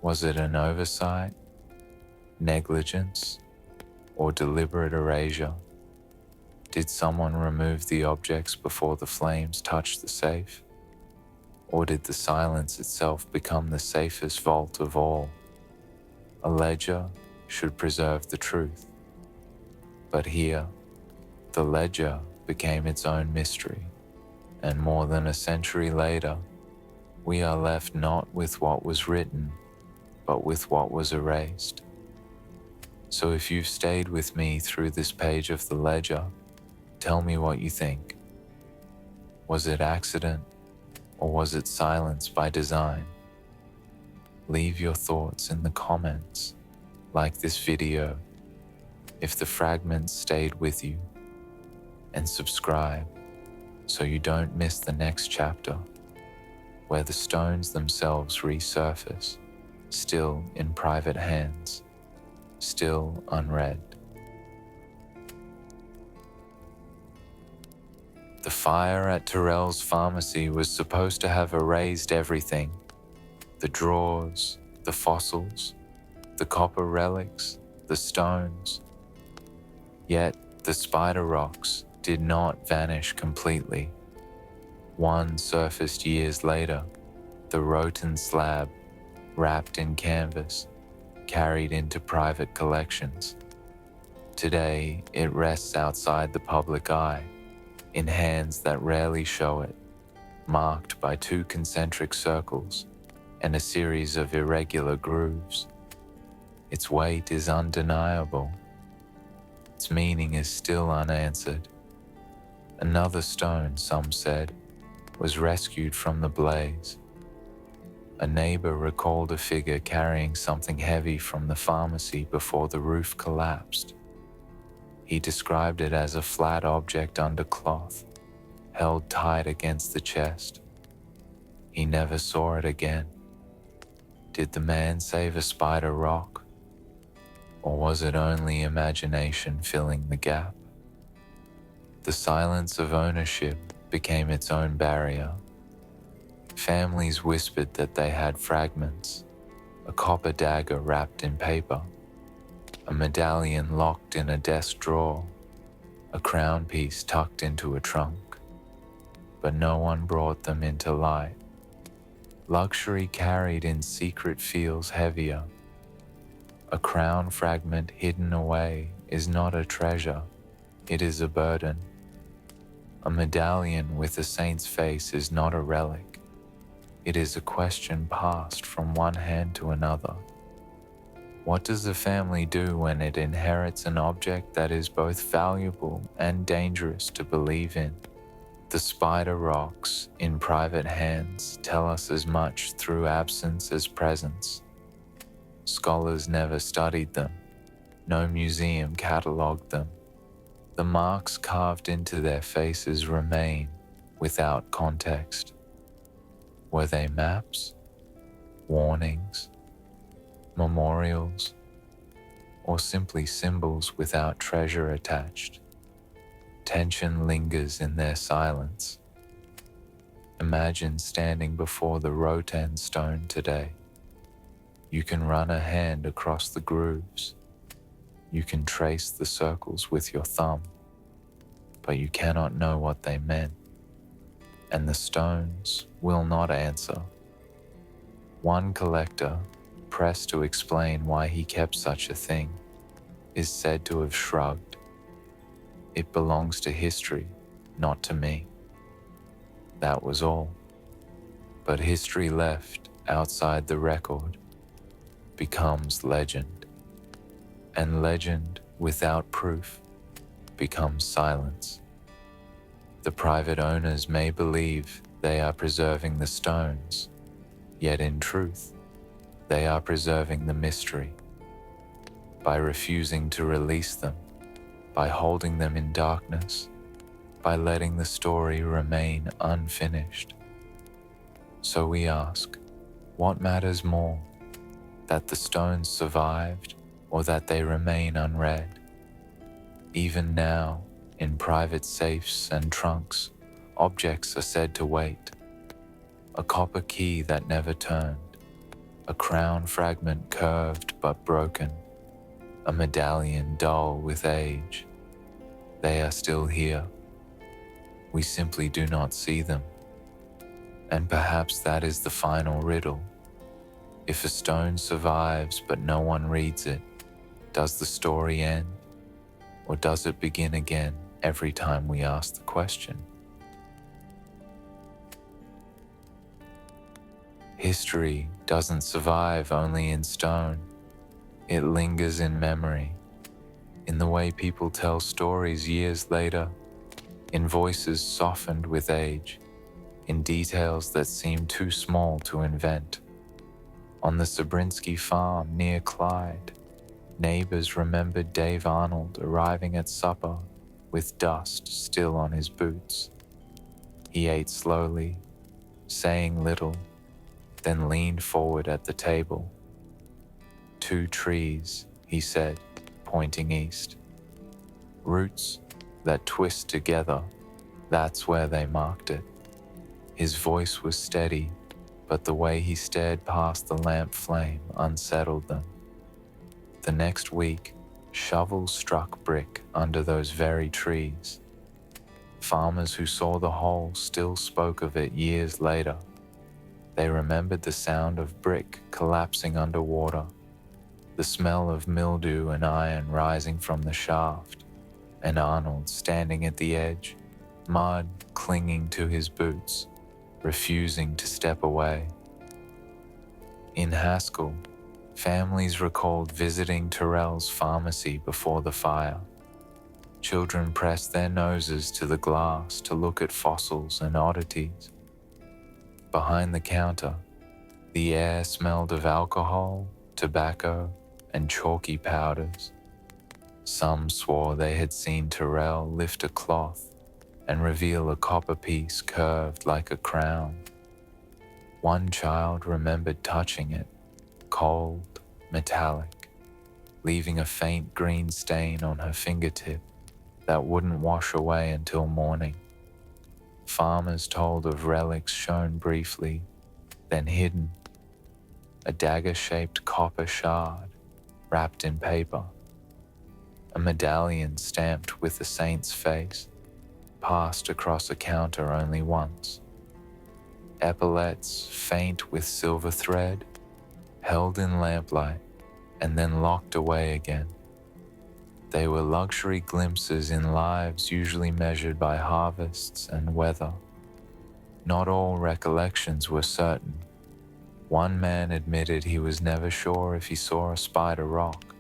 Was it an oversight, negligence, or deliberate erasure? Did someone remove the objects before the flames touched the safe? Or did the silence itself become the safest vault of all? A ledger should preserve the truth. But here, the ledger became its own mystery, and more than a century later, we are left not with what was written, but with what was erased. So if you've stayed with me through this page of the ledger, tell me what you think. Was it accident, or was it silence by design? Leave your thoughts in the comments, like this video, if the fragments stayed with you, and subscribe so you don't miss the next chapter, where the stones themselves resurface, still in private hands, still unread. The fire at Terrell's pharmacy was supposed to have erased everything: the drawers, the fossils, the copper relics, the stones. Yet the spider rocks did not vanish completely. One surfaced years later, the Roten slab, wrapped in canvas, carried into private collections. Today, it rests outside the public eye, in hands that rarely show it, marked by 2 concentric circles and a series of irregular grooves. Its weight is undeniable. Its meaning is still unanswered. Another stone, some said, was rescued from the blaze. A neighbor recalled a figure carrying something heavy from the pharmacy before the roof collapsed. He described it as a flat object under cloth, held tight against the chest. He never saw it again. Did the man save a spider rock? Or was it only imagination filling the gap? The silence of ownership became its own barrier. Families whispered that they had fragments, a copper dagger wrapped in paper, a medallion locked in a desk drawer, a crown piece tucked into a trunk. But no one brought them into light. Luxury carried in secret feels heavier. A crown fragment hidden away is not a treasure, it is a burden. A medallion with a saint's face is not a relic. It is a question passed from one hand to another. What does a family do when it inherits an object that is both valuable and dangerous to believe in? The spider rocks in private hands tell us as much through absence as presence. Scholars never studied them. No museum catalogued them. The marks carved into their faces remain without context. Were they maps, warnings, memorials, or simply symbols without treasure attached? Tension lingers in their silence. Imagine standing before the Rotan stone today. You can run a hand across the grooves. You can trace the circles with your thumb, but you cannot know what they meant, and the stones will not answer. One collector, pressed to explain why he kept such a thing, is said to have shrugged. It belongs to history, not to me. That was all. But history left outside the record becomes legend, and legend without proof becomes silence. The private owners may believe they are preserving the stones, yet in truth, they are preserving the mystery. By refusing to release them, by holding them in darkness, by letting the story remain unfinished. So we ask, what matters more, that the stones survived or that they remain unread? Even now, in private safes and trunks, objects are said to wait. A copper key that never turned, a crown fragment curved but broken, a medallion dull with age. They are still here. We simply do not see them. And perhaps that is the final riddle. If a stone survives but no one reads it, does the story end? Or does it begin again every time we ask the question? History doesn't survive only in stone. It lingers in memory, in the way people tell stories years later, in voices softened with age, in details that seem too small to invent. On the Sabrinsky farm near Clyde, neighbors remembered Dave Arnold arriving at supper with dust still on his boots. He ate slowly, saying little, then leaned forward at the table. 2 trees, he said, pointing east. Roots that twist together, that's where they marked it. His voice was steady, but the way he stared past the lamp flame unsettled them. The next week, shovels struck brick under those very trees. Farmers who saw the hole still spoke of it years later. They remembered the sound of brick collapsing underwater, the smell of mildew and iron rising from the shaft, and Arnold standing at the edge, mud clinging to his boots, refusing to step away. In Haskell, families recalled visiting Terrell's pharmacy before the fire. Children pressed their noses to the glass to look at fossils and oddities. Behind the counter, the air smelled of alcohol, tobacco, and chalky powders. Some swore they had seen Terrell lift a cloth and reveal a copper piece curved like a crown. One child remembered touching it, cold, metallic, leaving a faint green stain on her fingertip that wouldn't wash away until morning. Farmers told of relics shown briefly, then hidden. A dagger-shaped copper shard, wrapped in paper. A medallion stamped with the saint's face, passed across a counter only once. Epaulets faint with silver thread, held in lamplight, and then locked away again. They were luxury glimpses in lives usually measured by harvests and weather. Not all recollections were certain. One man admitted he was never sure if he saw a spider rock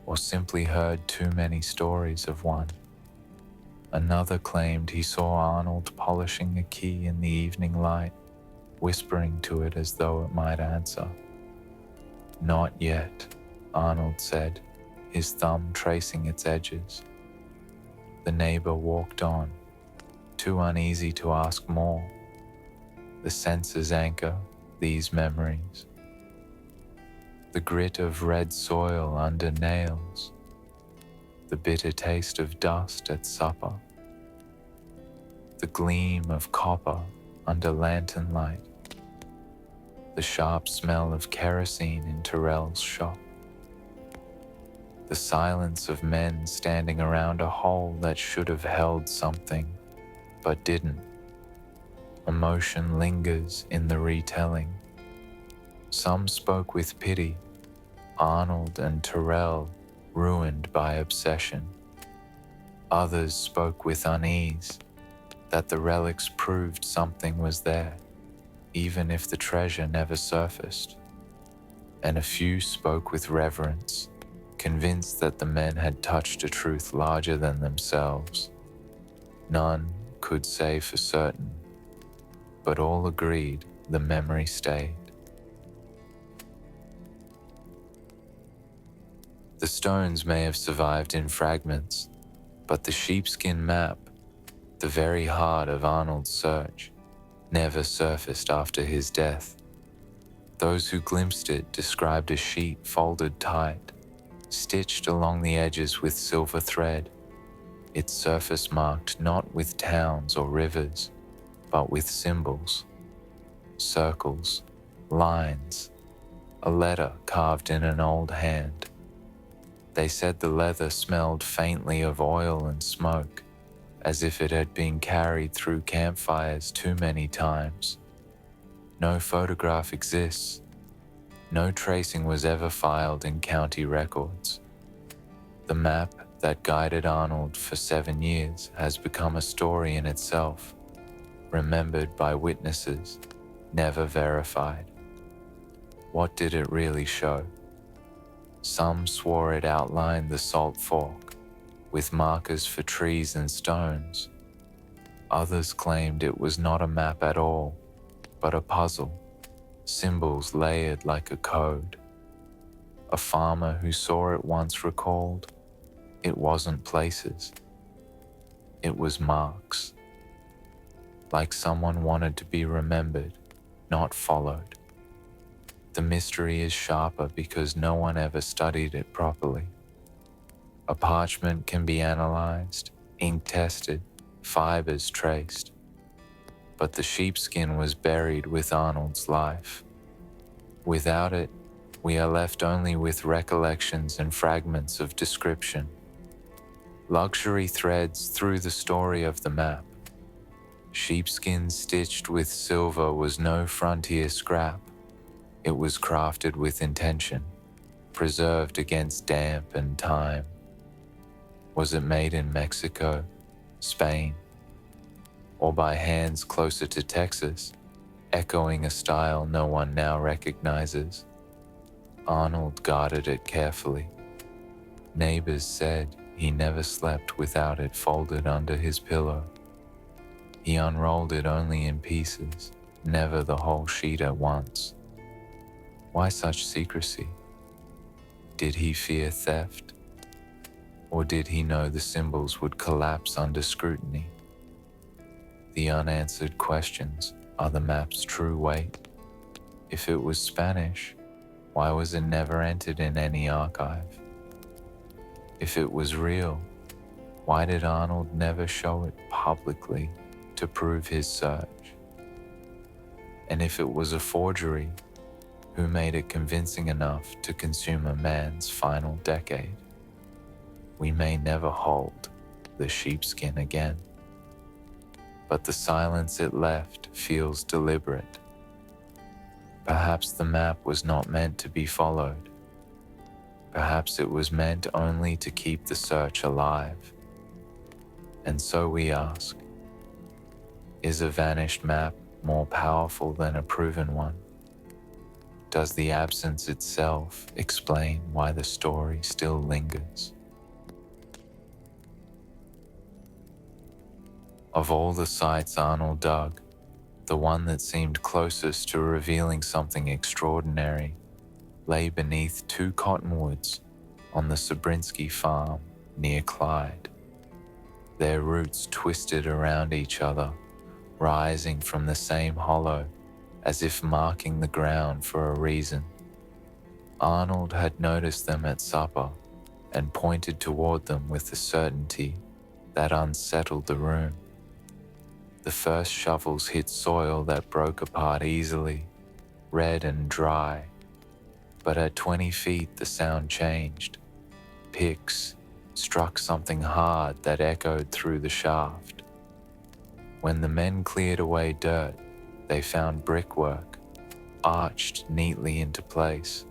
or simply heard too many stories of one. Another claimed he saw Arnold polishing a key in the evening light, whispering to it as though it might answer. "Not yet," Arnold said, his thumb tracing its edges. The neighbor walked on, too uneasy to ask more. The senses anchor these memories. The grit of red soil under nails, the bitter taste of dust at supper, the gleam of copper under lantern light, the sharp smell of kerosene in Terrell's shop, the silence of men standing around a hole that should have held something, but didn't. Emotion lingers in the retelling. Some spoke with pity, Arnold and Terrell ruined by obsession. Others spoke with unease, that the relics proved something was there, even if the treasure never surfaced. And a few spoke with reverence, convinced that the men had touched a truth larger than themselves. None could say for certain, but all agreed the memory stayed. The stones may have survived in fragments, but the sheepskin map, the very heart of Arnold's search, never surfaced after his death. Those who glimpsed it described a sheet folded tight, stitched along the edges with silver thread, its surface marked not with towns or rivers, but with symbols, circles, lines, a letter carved in an old hand. They said the leather smelled faintly of oil and smoke, as if it had been carried through campfires too many times. No photograph exists. No tracing was ever filed in county records. The map that guided Arnold for 7 years has become a story in itself, remembered by witnesses, never verified. What did it really show? Some swore it outlined the Salt Fork, with markers for trees and stones. Others claimed it was not a map at all, but a puzzle, symbols layered like a code. A farmer who saw it once recalled, it wasn't places, it was marks. Like someone wanted to be remembered, not followed. The mystery is sharper because no one ever studied it properly. A parchment can be analyzed, ink tested, fibers traced. But the sheepskin was buried with Arnold's life. Without it, we are left only with recollections and fragments of description. Luxury threads through the story of the map. Sheepskin stitched with silver was no frontier scrap. It was crafted with intention. preserved against damp and time? Was it made in Mexico, Spain, or by hands closer to Texas, echoing a style no one now recognizes? Arnold guarded it carefully. Neighbors said he never slept without it folded under his pillow. He unrolled it only in pieces, never the whole sheet at once. Why such secrecy? Did he fear theft? Or did he know the symbols would collapse under scrutiny? The unanswered questions are the map's true weight. If it was Spanish, why was it never entered in any archive? If it was real, why did Arnold never show it publicly to prove his search? And if it was a forgery, who made it convincing enough to consume a man's final decade? We may never hold the sheepskin again, but the silence it left feels deliberate. Perhaps the map was not meant to be followed. Perhaps it was meant only to keep the search alive. And so we ask, is a vanished map more powerful than a proven one? Does the absence itself explain why the story still lingers? Of all the sites Arnold dug, the one that seemed closest to revealing something extraordinary lay beneath 2 cottonwoods on the Sabrinsky farm near Clyde. Their roots twisted around each other, rising from the same hollow, as if marking the ground for a reason. Arnold had noticed them at supper and pointed toward them with a certainty that unsettled the room. The first shovels hit soil that broke apart easily, red and dry. But at 20 feet the sound changed. Picks struck something hard that echoed through the shaft. When the men cleared away dirt, they found brickwork, arched neatly into place.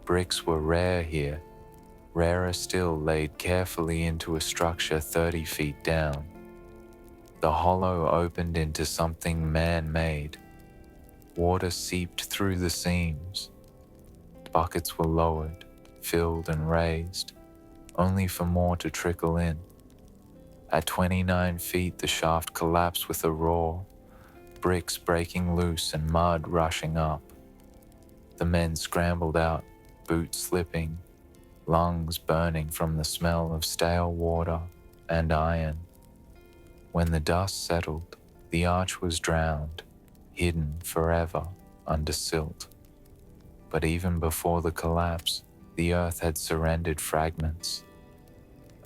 Bricks were rare here, rarer still laid carefully into a structure 30 feet down. The hollow opened into something man-made. Water seeped through the seams. Buckets were lowered, filled and raised, only for more to trickle in. At 29 feet, the shaft collapsed with a roar, bricks breaking loose and mud rushing up. The men scrambled out, boots slipping, lungs burning from the smell of stale water and iron. When the dust settled, the arch was drowned, hidden forever under silt. But even before the collapse, the earth had surrendered fragments.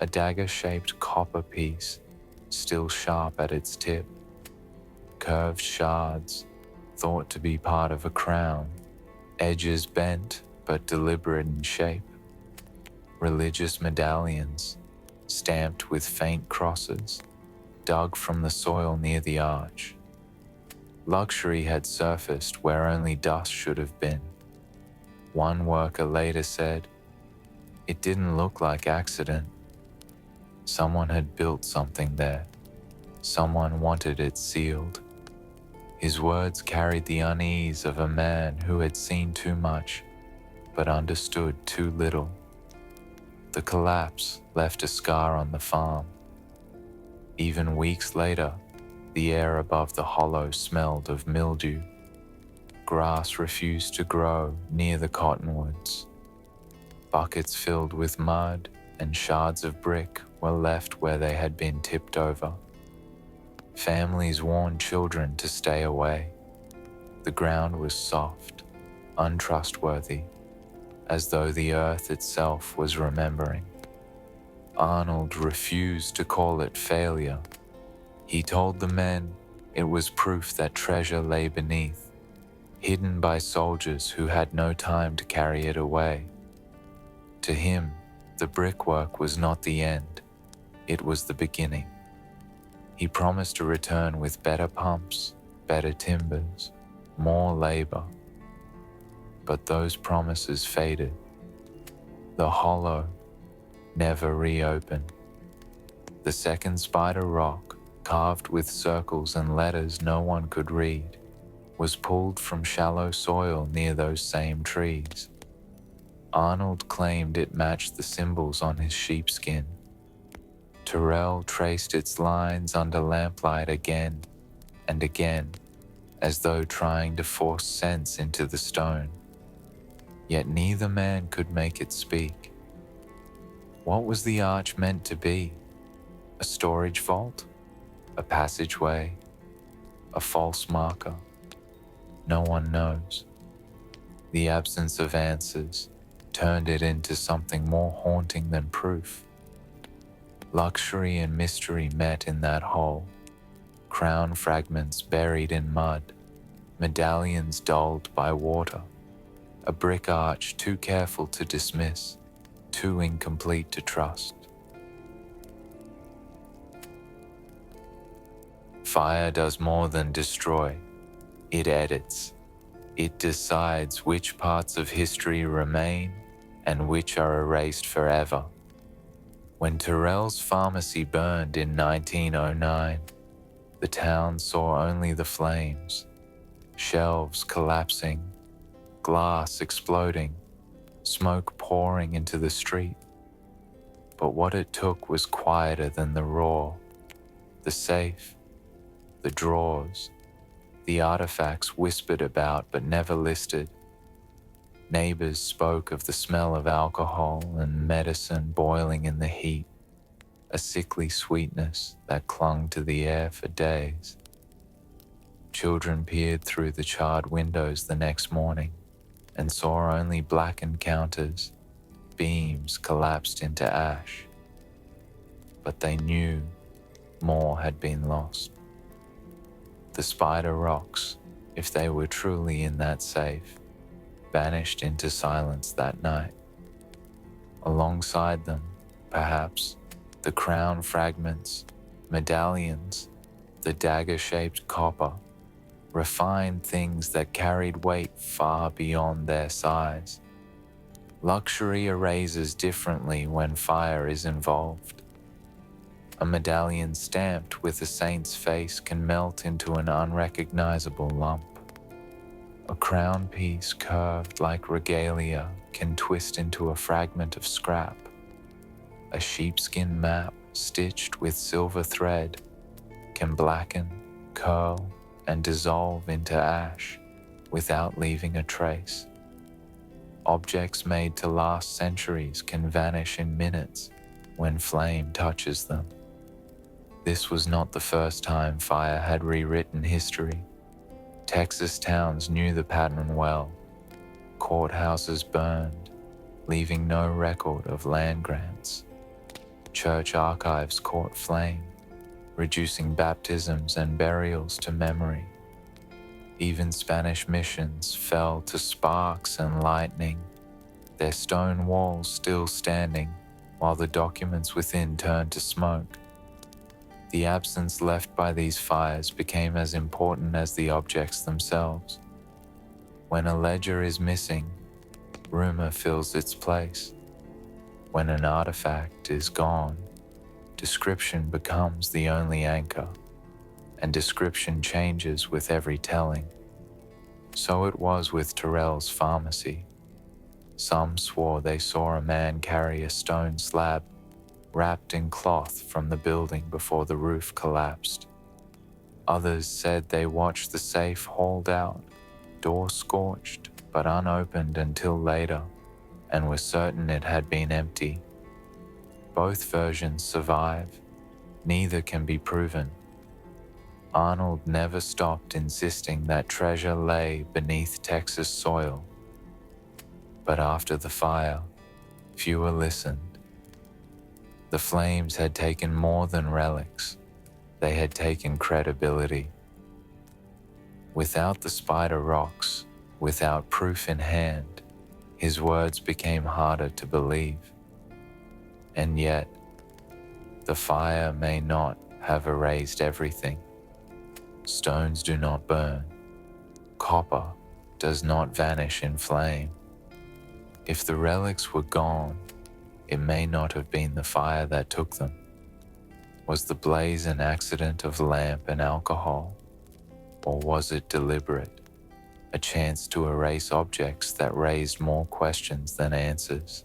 A dagger-shaped copper piece, still sharp at its tip. Curved shards, thought to be part of a crown, edges bent but deliberate in shape. Religious medallions, stamped with faint crosses, dug from the soil near the arch. Luxury had surfaced where only dust should have been. One worker later said, "It didn't look like accident. Someone had built something there. Someone wanted it sealed." His words carried the unease of a man who had seen too much, but understood too little. The collapse left a scar on the farm. Even weeks later, the air above the hollow smelled of mildew. Grass refused to grow near the cottonwoods. Buckets filled with mud and shards of brick were left where they had been tipped over. Families warned children to stay away. The ground was soft, untrustworthy, as though the earth itself was remembering. Arnold refused to call it failure. He told the men it was proof that treasure lay beneath, hidden by soldiers who had no time to carry it away. To him, the brickwork was not the end, it was the beginning. He promised to return with better pumps, better timbers, more labor. But those promises faded The hollow never reopened. The second spider rock, carved with circles and letters no one could read, was pulled from shallow soil near those same trees. Arnold claimed it matched the symbols on his sheepskin. Terrell traced its lines under lamplight again and again, as though trying to force sense into the stone. Yet neither man could make it speak. What was the arch meant to be? A storage vault? A passageway? A false marker? No one knows. The absence of answers turned it into something more haunting than proof. Luxury and mystery met in that hole. Crown fragments buried in mud, medallions dulled by water, a brick arch too careful to dismiss, too incomplete to trust. Fire does more than destroy. It edits. It decides which parts of history remain and which are erased forever. When Terrell's pharmacy burned in 1909, the town saw only the flames, shelves collapsing, glass exploding, smoke pouring into the street. But what it took was quieter than the roar. The safe, the drawers, the artifacts whispered about but never listed. Neighbors spoke of the smell of alcohol and medicine boiling in the heat, a sickly sweetness that clung to the air for days. Children peered through the charred windows the next morning and saw only blackened counters, beams collapsed into ash. But they knew more had been lost. The spider rocks, if they were truly in that safe, vanished into silence that night. Alongside them, perhaps, the crown fragments, medallions, the dagger-shaped copper, refined things that carried weight far beyond their size. Luxury erases differently when fire is involved. A medallion stamped with a saint's face can melt into an unrecognizable lump. A crown piece curved like regalia can twist into a fragment of scrap. A sheepskin map stitched with silver thread can blacken, curl, and dissolve into ash without leaving a trace. Objects made to last centuries can vanish in minutes when flame touches them. This was not the first time fire had rewritten history. Texas towns knew the pattern well. Courthouses burned, leaving no record of land grants. Church archives caught flame, reducing baptisms and burials to memory. Even Spanish missions fell to sparks and lightning, their stone walls still standing while the documents within turned to smoke. The absence left by these fires became as important as the objects themselves. When a ledger is missing, rumor fills its place. When an artifact is gone, description becomes the only anchor, and description changes with every telling. So it was with Terrell's pharmacy. Some swore they saw a man carry a stone slab wrapped in cloth from the building before the roof collapsed. Others said they watched the safe hauled out, door scorched but unopened until later, and were certain it had been empty. Both versions survive. Neither can be proven. Arnold never stopped insisting that treasure lay beneath Texas soil. But after the fire, fewer listened. The flames had taken more than relics. They had taken credibility. Without the spider rocks, without proof in hand, his words became harder to believe. And yet, the fire may not have erased everything. Stones do not burn. Copper does not vanish in flame. If the relics were gone, It may not have been the fire that took them. Was the blaze an accident of lamp and alcohol? Or was it deliberate, a chance to erase objects that raised more questions than answers?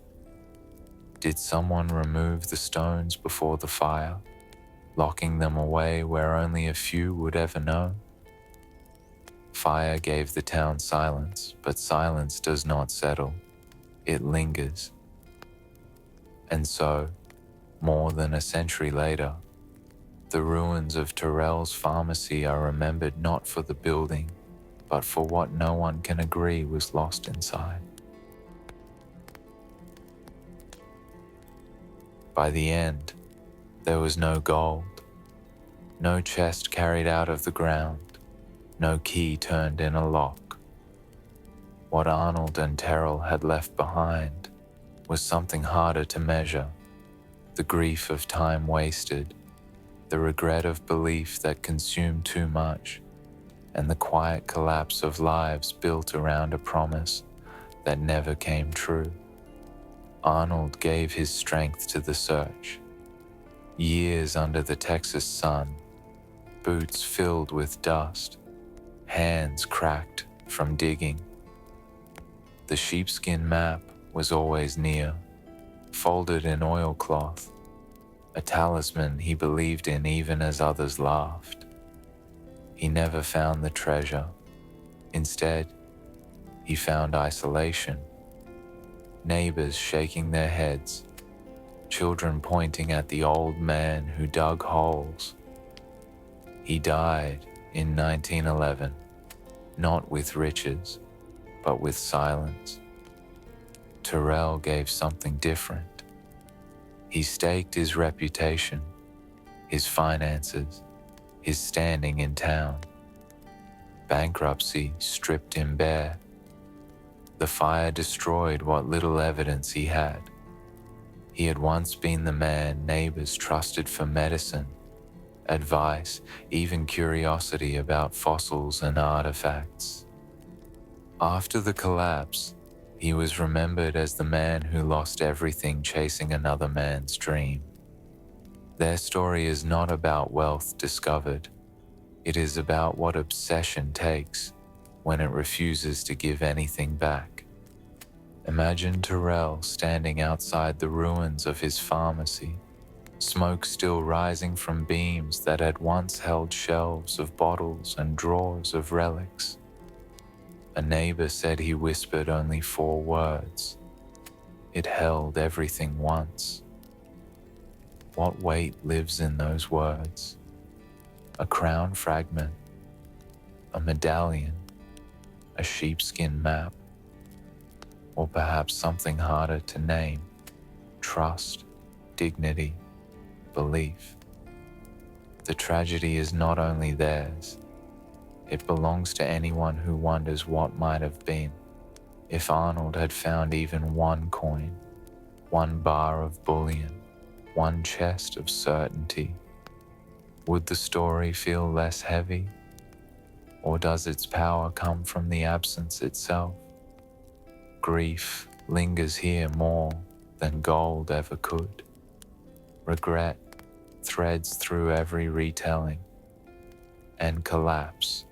Did someone remove the stones before the fire, locking them away where only a few would ever know? Fire gave the town silence, but silence does not settle. It lingers. And so, more than a century later, the ruins of Terrell's pharmacy are remembered not for the building, but for what no one can agree was lost inside. By the end, there was no gold, no chest carried out of the ground, no key turned in a lock. What Arnold and Terrell had left behind was something harder to measure: the grief of time wasted, the regret of belief that consumed too much, and the quiet collapse of lives built around a promise that never came true. Arnold gave his strength to the search. Years under the Texas sun, boots filled with dust, hands cracked from digging. The sheepskin map was always near, folded in oilcloth, a talisman he believed in even as others laughed. He never found the treasure. Instead, he found isolation. Neighbors shaking their heads, children pointing at the old man who dug holes. He died in 1911, not with riches, but with silence. Terrell gave something different. He staked his reputation, his finances, his standing in town. Bankruptcy stripped him bare. The fire destroyed what little evidence he had. He had once been the man neighbors trusted for medicine, advice, even curiosity about fossils and artifacts. After the collapse, he was remembered as the man who lost everything chasing another man's dream. Their story is not about wealth discovered. It is about what obsession takes when it refuses to give anything back. Imagine Terrell standing outside the ruins of his pharmacy, smoke still rising from beams that had once held shelves of bottles and drawers of relics. A neighbor said he whispered only 4 words. It held everything once. What weight lives in those words? A crown fragment, a medallion, a sheepskin map, or perhaps something harder to name: trust, dignity, belief. The tragedy is not only theirs, it belongs to anyone who wonders what might have been if Arnold had found even 1 coin, 1 bar of bullion, 1 chest of certainty. Would the story feel less heavy? Or does its power come from the absence itself? Grief lingers here more than gold ever could. Regret threads through every retelling. And collapse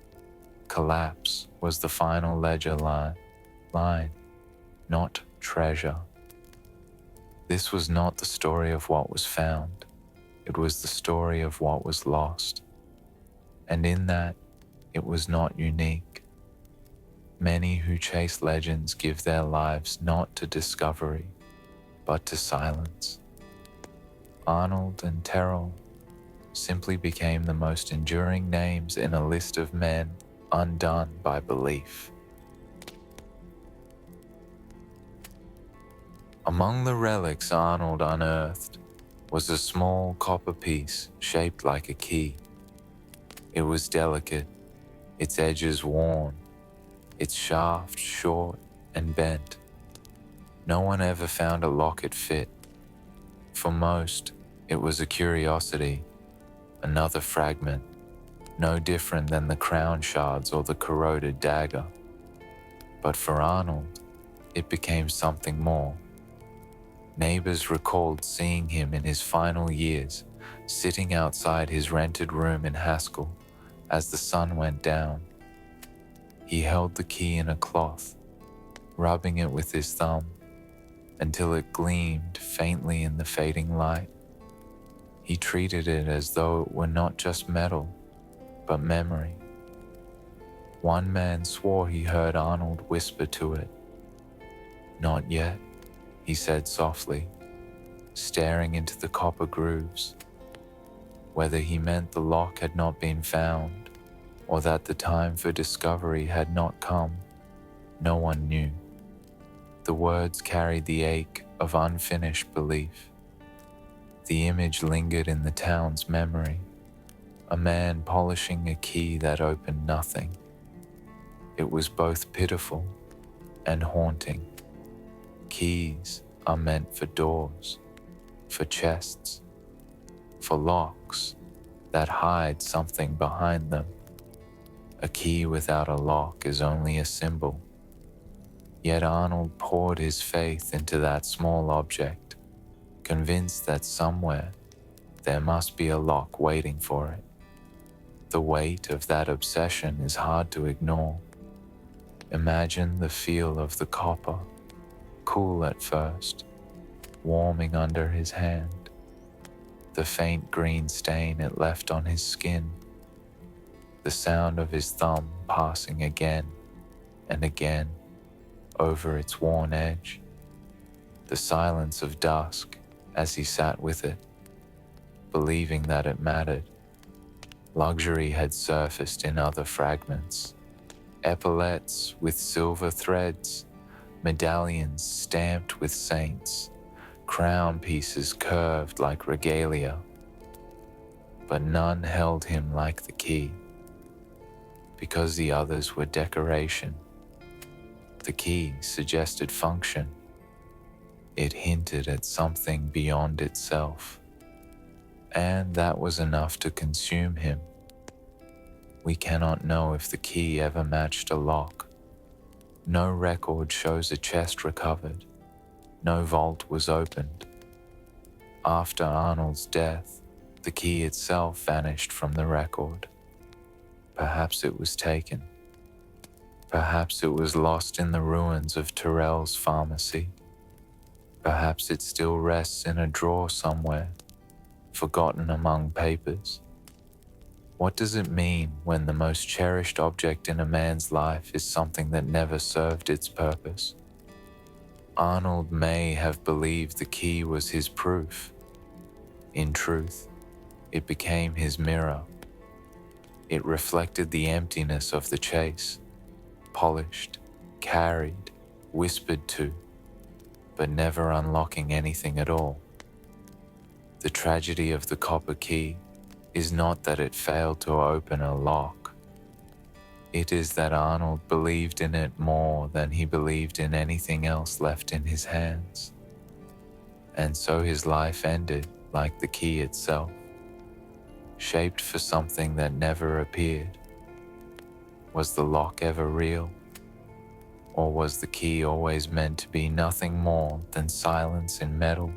was the final ledger line, not treasure. This was not the story of what was found. It was the story of what was lost. And in that, it was not unique. Many who chase legends give their lives not to discovery, but to silence. Arnold and Terrell simply became the most enduring names in a list of men undone by belief. Among the relics Arnold unearthed was a small copper piece shaped like a key. It was delicate, its edges worn, its shaft short and bent. No one ever found a locket fit. For most, it was a curiosity, another fragment, no different than the crown shards or the corroded dagger. But for Arnold, it became something more. Neighbors recalled seeing him in his final years, sitting outside his rented room in Haskell as the sun went down. He held the key in a cloth, rubbing it with his thumb until it gleamed faintly in the fading light. He treated it as though it were not just metal, but memory. One man swore he heard Arnold whisper to it. "Not yet," he said softly, staring into the copper grooves. Whether he meant the lock had not been found, or that the time for discovery had not come, no one knew. The words carried the ache of unfinished belief. The image lingered in the town's memory, a man polishing a key that opened nothing. It was both pitiful and haunting. Keys are meant for doors, for chests, for locks that hide something behind them. A key without a lock is only a symbol. Yet Arnold poured his faith into that small object, convinced that somewhere there must be a lock waiting for it. The weight of that obsession is hard to ignore. Imagine the feel of the copper, cool at first, warming under his hand, the faint green stain it left on his skin, the sound of his thumb passing again and again over its worn edge, the silence of dusk as he sat with it, believing that it mattered. Luxury had surfaced in other fragments, epaulets with silver threads, medallions stamped with saints, crown pieces curved like regalia. But none held him like the key, because the others were decoration. The key suggested function. It hinted at something beyond itself, and that was enough to consume him. We cannot know if the key ever matched a lock. No record shows a chest recovered. No vault was opened. After Arnold's death, the key itself vanished from the record. Perhaps it was taken. Perhaps it was lost in the ruins of Terrell's pharmacy. Perhaps it still rests in a drawer somewhere, forgotten among papers. What does it mean when the most cherished object in a man's life is something that never served its purpose? Arnold may have believed the key was his proof. In truth, it became his mirror. It reflected the emptiness of the chase, polished, carried, whispered to, but never unlocking anything at all. The tragedy of the copper key is not that it failed to open a lock. It is that Arnold believed in it more than he believed in anything else left in his hands. And so his life ended like the key itself, shaped for something that never appeared. Was the lock ever real? Or was the key always meant to be nothing more than silence in metal?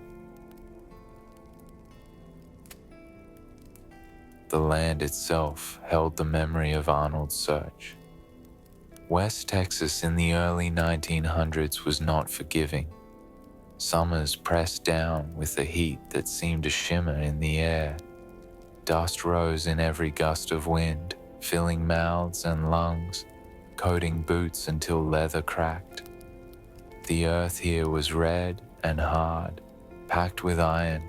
The land itself held the memory of Arnold's search. West Texas in the early 1900s was not forgiving. Summers pressed down with a heat that seemed to shimmer in the air. Dust rose in every gust of wind, filling mouths and lungs, coating boots until leather cracked. The earth here was red and hard, packed with iron,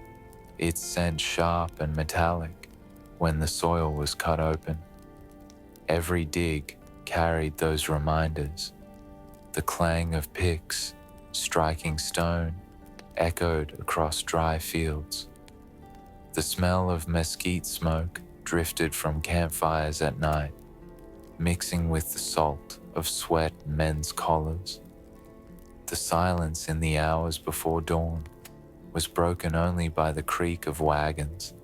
its scent sharp and metallic when the soil was cut open. Every dig carried those reminders. The clang of picks striking stone echoed across dry fields. The smell of mesquite smoke drifted from campfires at night, mixing with the salt of sweat and men's collars. The silence in the hours before dawn was broken only by the creak of wagons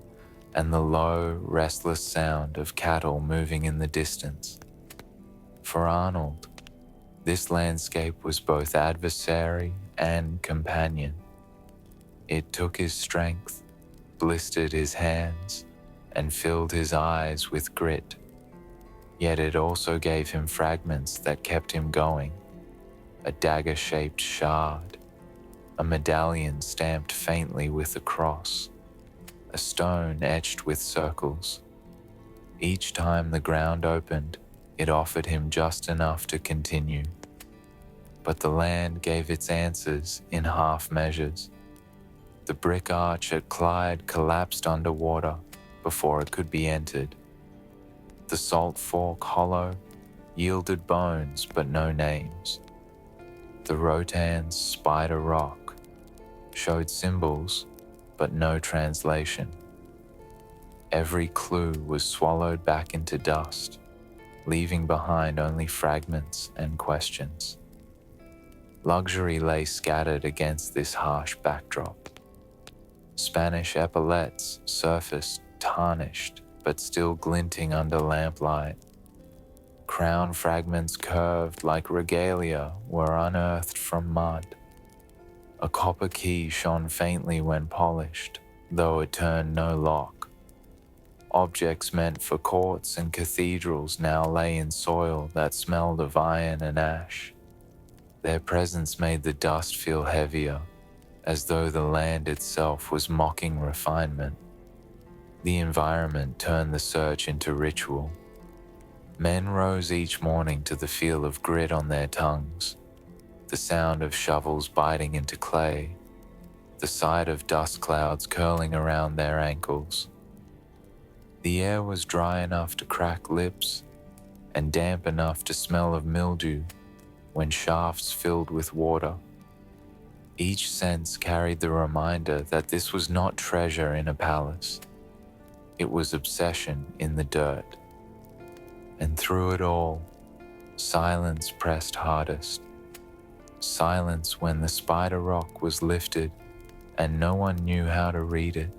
and the low, restless sound of cattle moving in the distance. For Arnold, this landscape was both adversary and companion. It took his strength, blistered his hands, and filled his eyes with grit. Yet it also gave him fragments that kept him going. A dagger-shaped shard, a medallion stamped faintly with a cross, a stone etched with circles. Each time the ground opened, it offered him just enough to continue. But the land gave its answers in half measures. The brick arch at Clyde collapsed underwater before it could be entered. The Salt Fork Hollow yielded bones but no names. The Rotan's Spider Rock showed symbols but no translation. Every clue was swallowed back into dust, leaving behind only fragments and questions. Luxury lay scattered against this harsh backdrop. Spanish epaulets surfaced tarnished but still glinting under lamplight. Crown fragments curved like regalia were unearthed from mud. A copper key shone faintly when polished, though it turned no lock. Objects meant for courts and cathedrals now lay in soil that smelled of iron and ash. Their presence made the dust feel heavier, as though the land itself was mocking refinement. The environment turned the search into ritual. Men rose each morning to the feel of grit on their tongues, the sound of shovels biting into clay, the sight of dust clouds curling around their ankles. The air was dry enough to crack lips and damp enough to smell of mildew when shafts filled with water. Each sense carried the reminder that this was not treasure in a palace. It was obsession in the dirt. And through it all, silence pressed hardest. Silence when the spider rock was lifted and no one knew how to read it.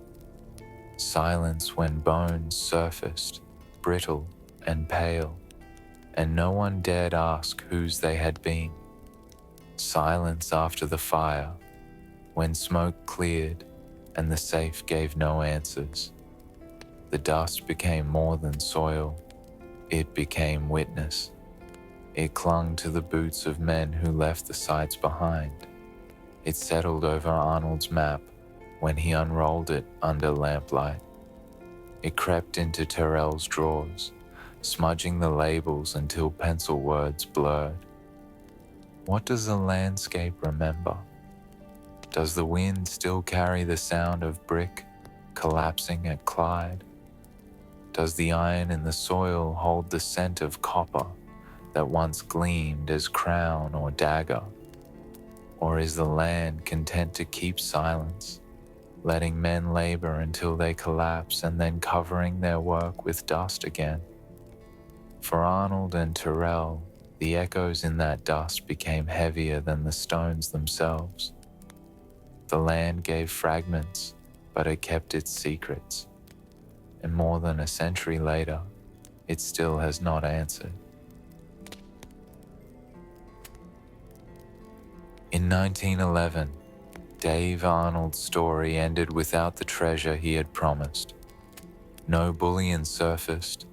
Silence when bones surfaced, brittle and pale, and no one dared ask whose they had been. Silence after the fire, when smoke cleared and the safe gave no answers. The dust became more than soil. It became witness. It clung to the boots of men who left the sites behind. It settled over Arnold's map when he unrolled it under lamplight. It crept into Terrell's drawers, smudging the labels until pencil words blurred. What does the landscape remember? Does the wind still carry the sound of brick collapsing at Clyde? Does the iron in the soil hold the scent of copper that once gleamed as crown or dagger? Or is the land content to keep silence, letting men labor until they collapse and then covering their work with dust again? For Arnold and Terrell, the echoes in that dust became heavier than the stones themselves. The land gave fragments, but it kept its secrets. And more than a century later, it still has not answered. In 1911, Dave Arnold's story ended without the treasure he had promised. No bullion surfaced,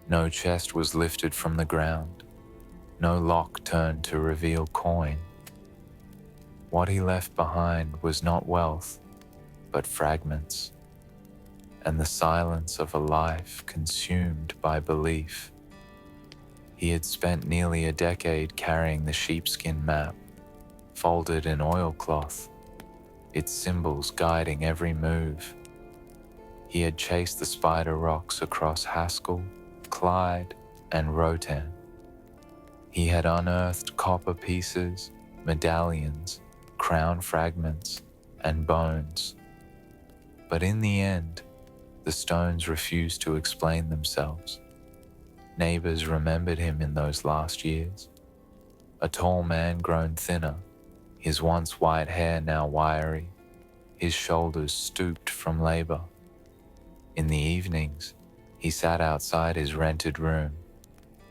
no chest was lifted from the ground, no lock turned to reveal coin. What he left behind was not wealth, but fragments, and the silence of a life consumed by belief. He had spent nearly a decade carrying the sheepskin map, folded in oilcloth, its symbols guiding every move. He had chased the spider rocks across Haskell, Clyde, and Rotan. He had unearthed copper pieces, medallions, crown fragments, and bones. But in the end, the stones refused to explain themselves. Neighbors remembered him in those last years. A tall man grown thinner, his once white hair now wiry, his shoulders stooped from labor. In the evenings, he sat outside his rented room,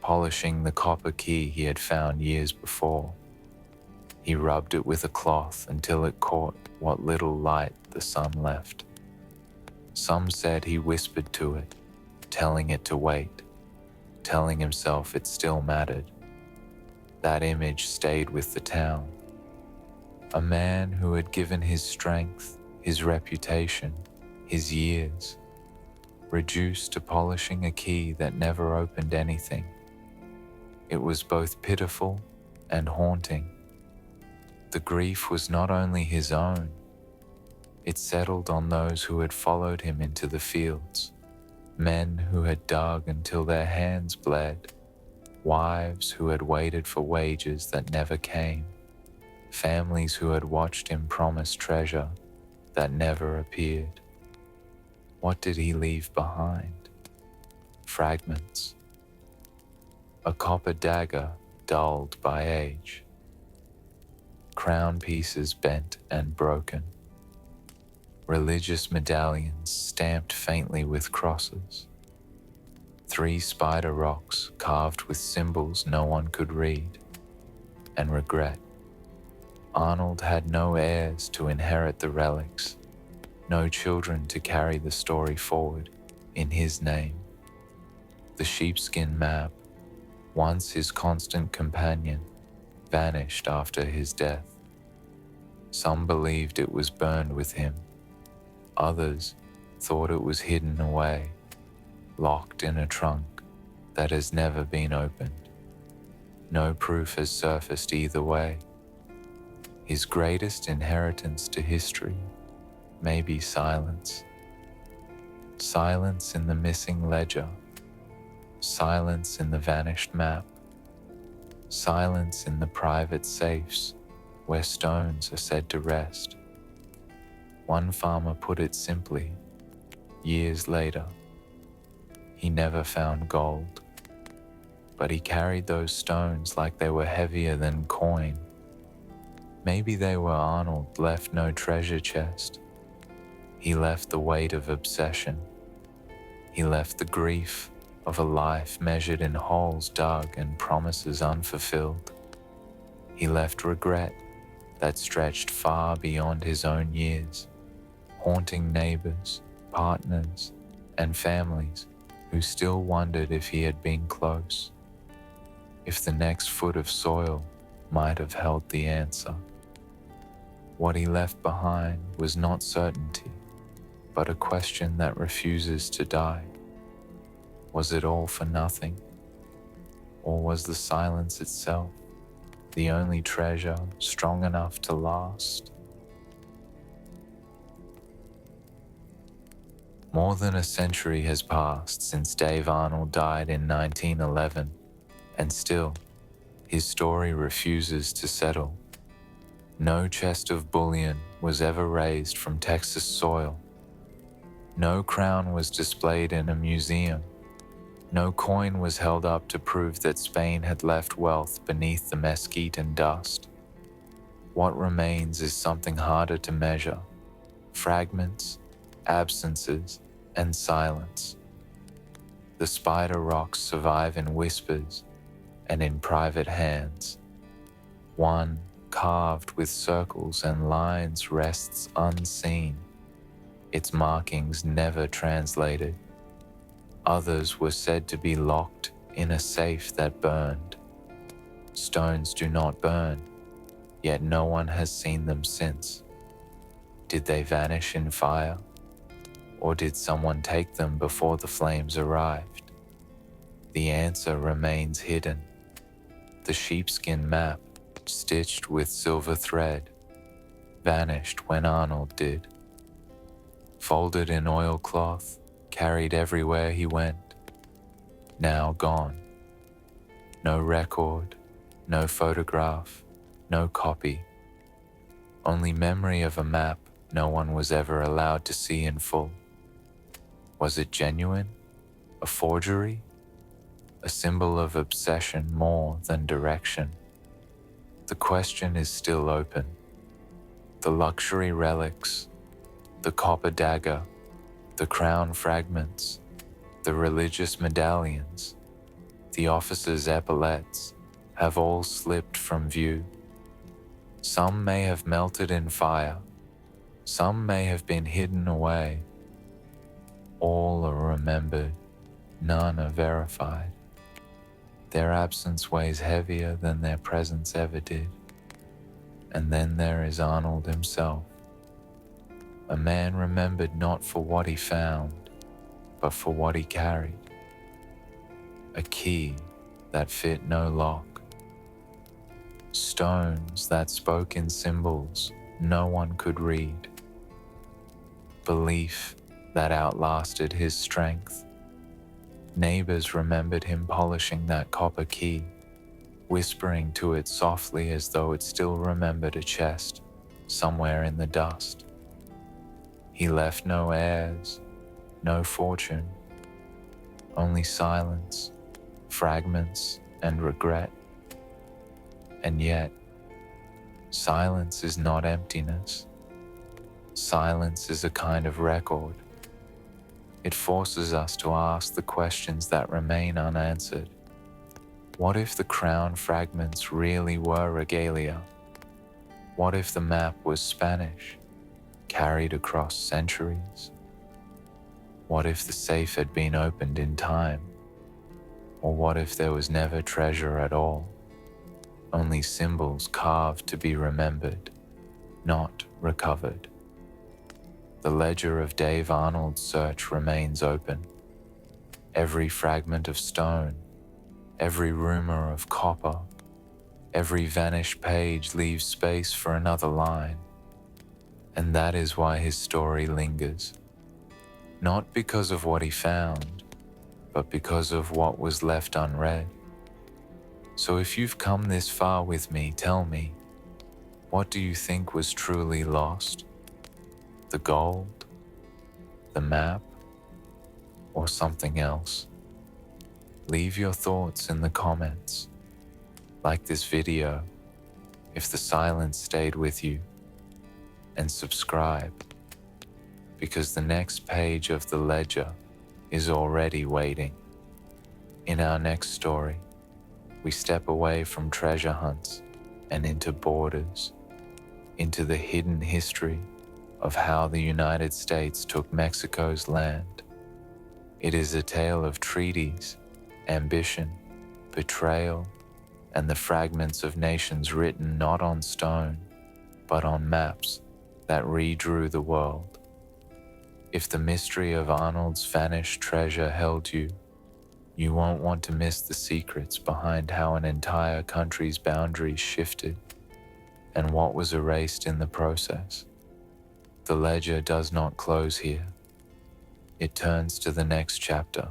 polishing the copper key he had found years before. He rubbed it with a cloth until it caught, what little light the sun left. Some said he whispered to it, telling it to wait, telling himself it still mattered. That image stayed with the town. A man who had given his strength, his reputation, his years, reduced to polishing a key that never opened anything. It was both pitiful and haunting. The grief was not only his own, it settled on those who had followed him into the fields, men who had dug until their hands bled, wives who had waited for wages that never came, families who had watched him promise treasure that never appeared. What did he leave behind? Fragments. A copper dagger dulled by age. Crown pieces bent and broken. Religious medallions stamped faintly with crosses. 3 spider rocks carved with symbols no one could read. And regret. Arnold had no heirs to inherit the relics, no children to carry the story forward in his name. The sheepskin map, once his constant companion, vanished after his death. Some believed it was burned with him. Others thought it was hidden away, locked in a trunk that has never been opened. No proof has surfaced either way. His greatest inheritance to history may be silence. Silence in the missing ledger. Silence in the vanished map. Silence in the private safes where stones are said to rest. One farmer put it simply, years later. He never found gold, but he carried those stones like they were heavier than coin. Maybe they were Arnold left no treasure chest. He left the weight of obsession. He left the grief of a life measured in holes dug and promises unfulfilled. He left regret that stretched far beyond his own years, haunting neighbors, partners, and families who still wondered if he had been close, if the next foot of soil might have held the answer. What he left behind was not certainty, but a question that refuses to die. Was it all for nothing? Or was the silence itself the only treasure strong enough to last? More than a century has passed since Dave Arnold died in 1911, and still, his story refuses to settle. No chest of bullion was ever raised from Texas soil. No crown was displayed in a museum. No coin was held up to prove that Spain had left wealth beneath the mesquite and dust. What remains is something harder to measure: fragments, absences, and silence. The spider rocks survive in whispers and in private hands. One, carved with circles and lines, rests unseen, its markings never translated. Others were said to be locked in a safe that burned. Stones do not burn, yet no one has seen them since. Did they vanish in fire? Or did someone take them before the flames arrived? The answer remains hidden. The sheepskin map, stitched with silver thread, vanished when Arnold did. Folded in oilcloth, carried everywhere he went, now gone. No record, no photograph, no copy. Only memory of a map no one was ever allowed to see in full. Was it genuine? A forgery? A symbol of obsession more than direction? The question is still open. The luxury relics, the copper dagger, the crown fragments, the religious medallions, the officers' epaulets have all slipped from view. Some may have melted in fire, Some may have been hidden away. All are remembered, none are verified. Their absence weighs heavier than their presence ever did. And then there is Arnold himself, a man remembered not for what he found, but for what he carried. A key that fit no lock. Stones that spoke in symbols no one could read. Belief that outlasted his strength. Neighbors remembered him polishing that copper key, whispering to it softly as though it still remembered a chest somewhere in the dust. He left no heirs, no fortune, only silence, fragments, and regret. And yet, silence is not emptiness. Silence is a kind of record. It forces us to ask the questions that remain unanswered. What if the crown fragments really were regalia? What if the map was Spanish, carried across centuries? What if the safe had been opened in time? Or what if there was never treasure at all? Only symbols carved to be remembered, not recovered. The ledger of Dave Arnold's search remains open. Every fragment of stone, every rumor of copper, every vanished page leaves space for another line. And that is why his story lingers. Not because of what he found, but because of what was left unread. So if you've come this far with me, tell me, what do you think was truly lost? The gold, the map, or something else? Leave your thoughts in the comments. Like this video, if the silence stayed with you, and subscribe, because the next page of the ledger is already waiting. In our next story, we step away from treasure hunts and into borders, into the hidden history of how the United States took Mexico's land. It is a tale of treaties, ambition, betrayal, and the fragments of nations written not on stone, but on maps that redrew the world. If the mystery of Arnold's vanished treasure held you, you won't want to miss the secrets behind how an entire country's boundaries shifted and what was erased in the process. The ledger does not close here. It turns to the next chapter,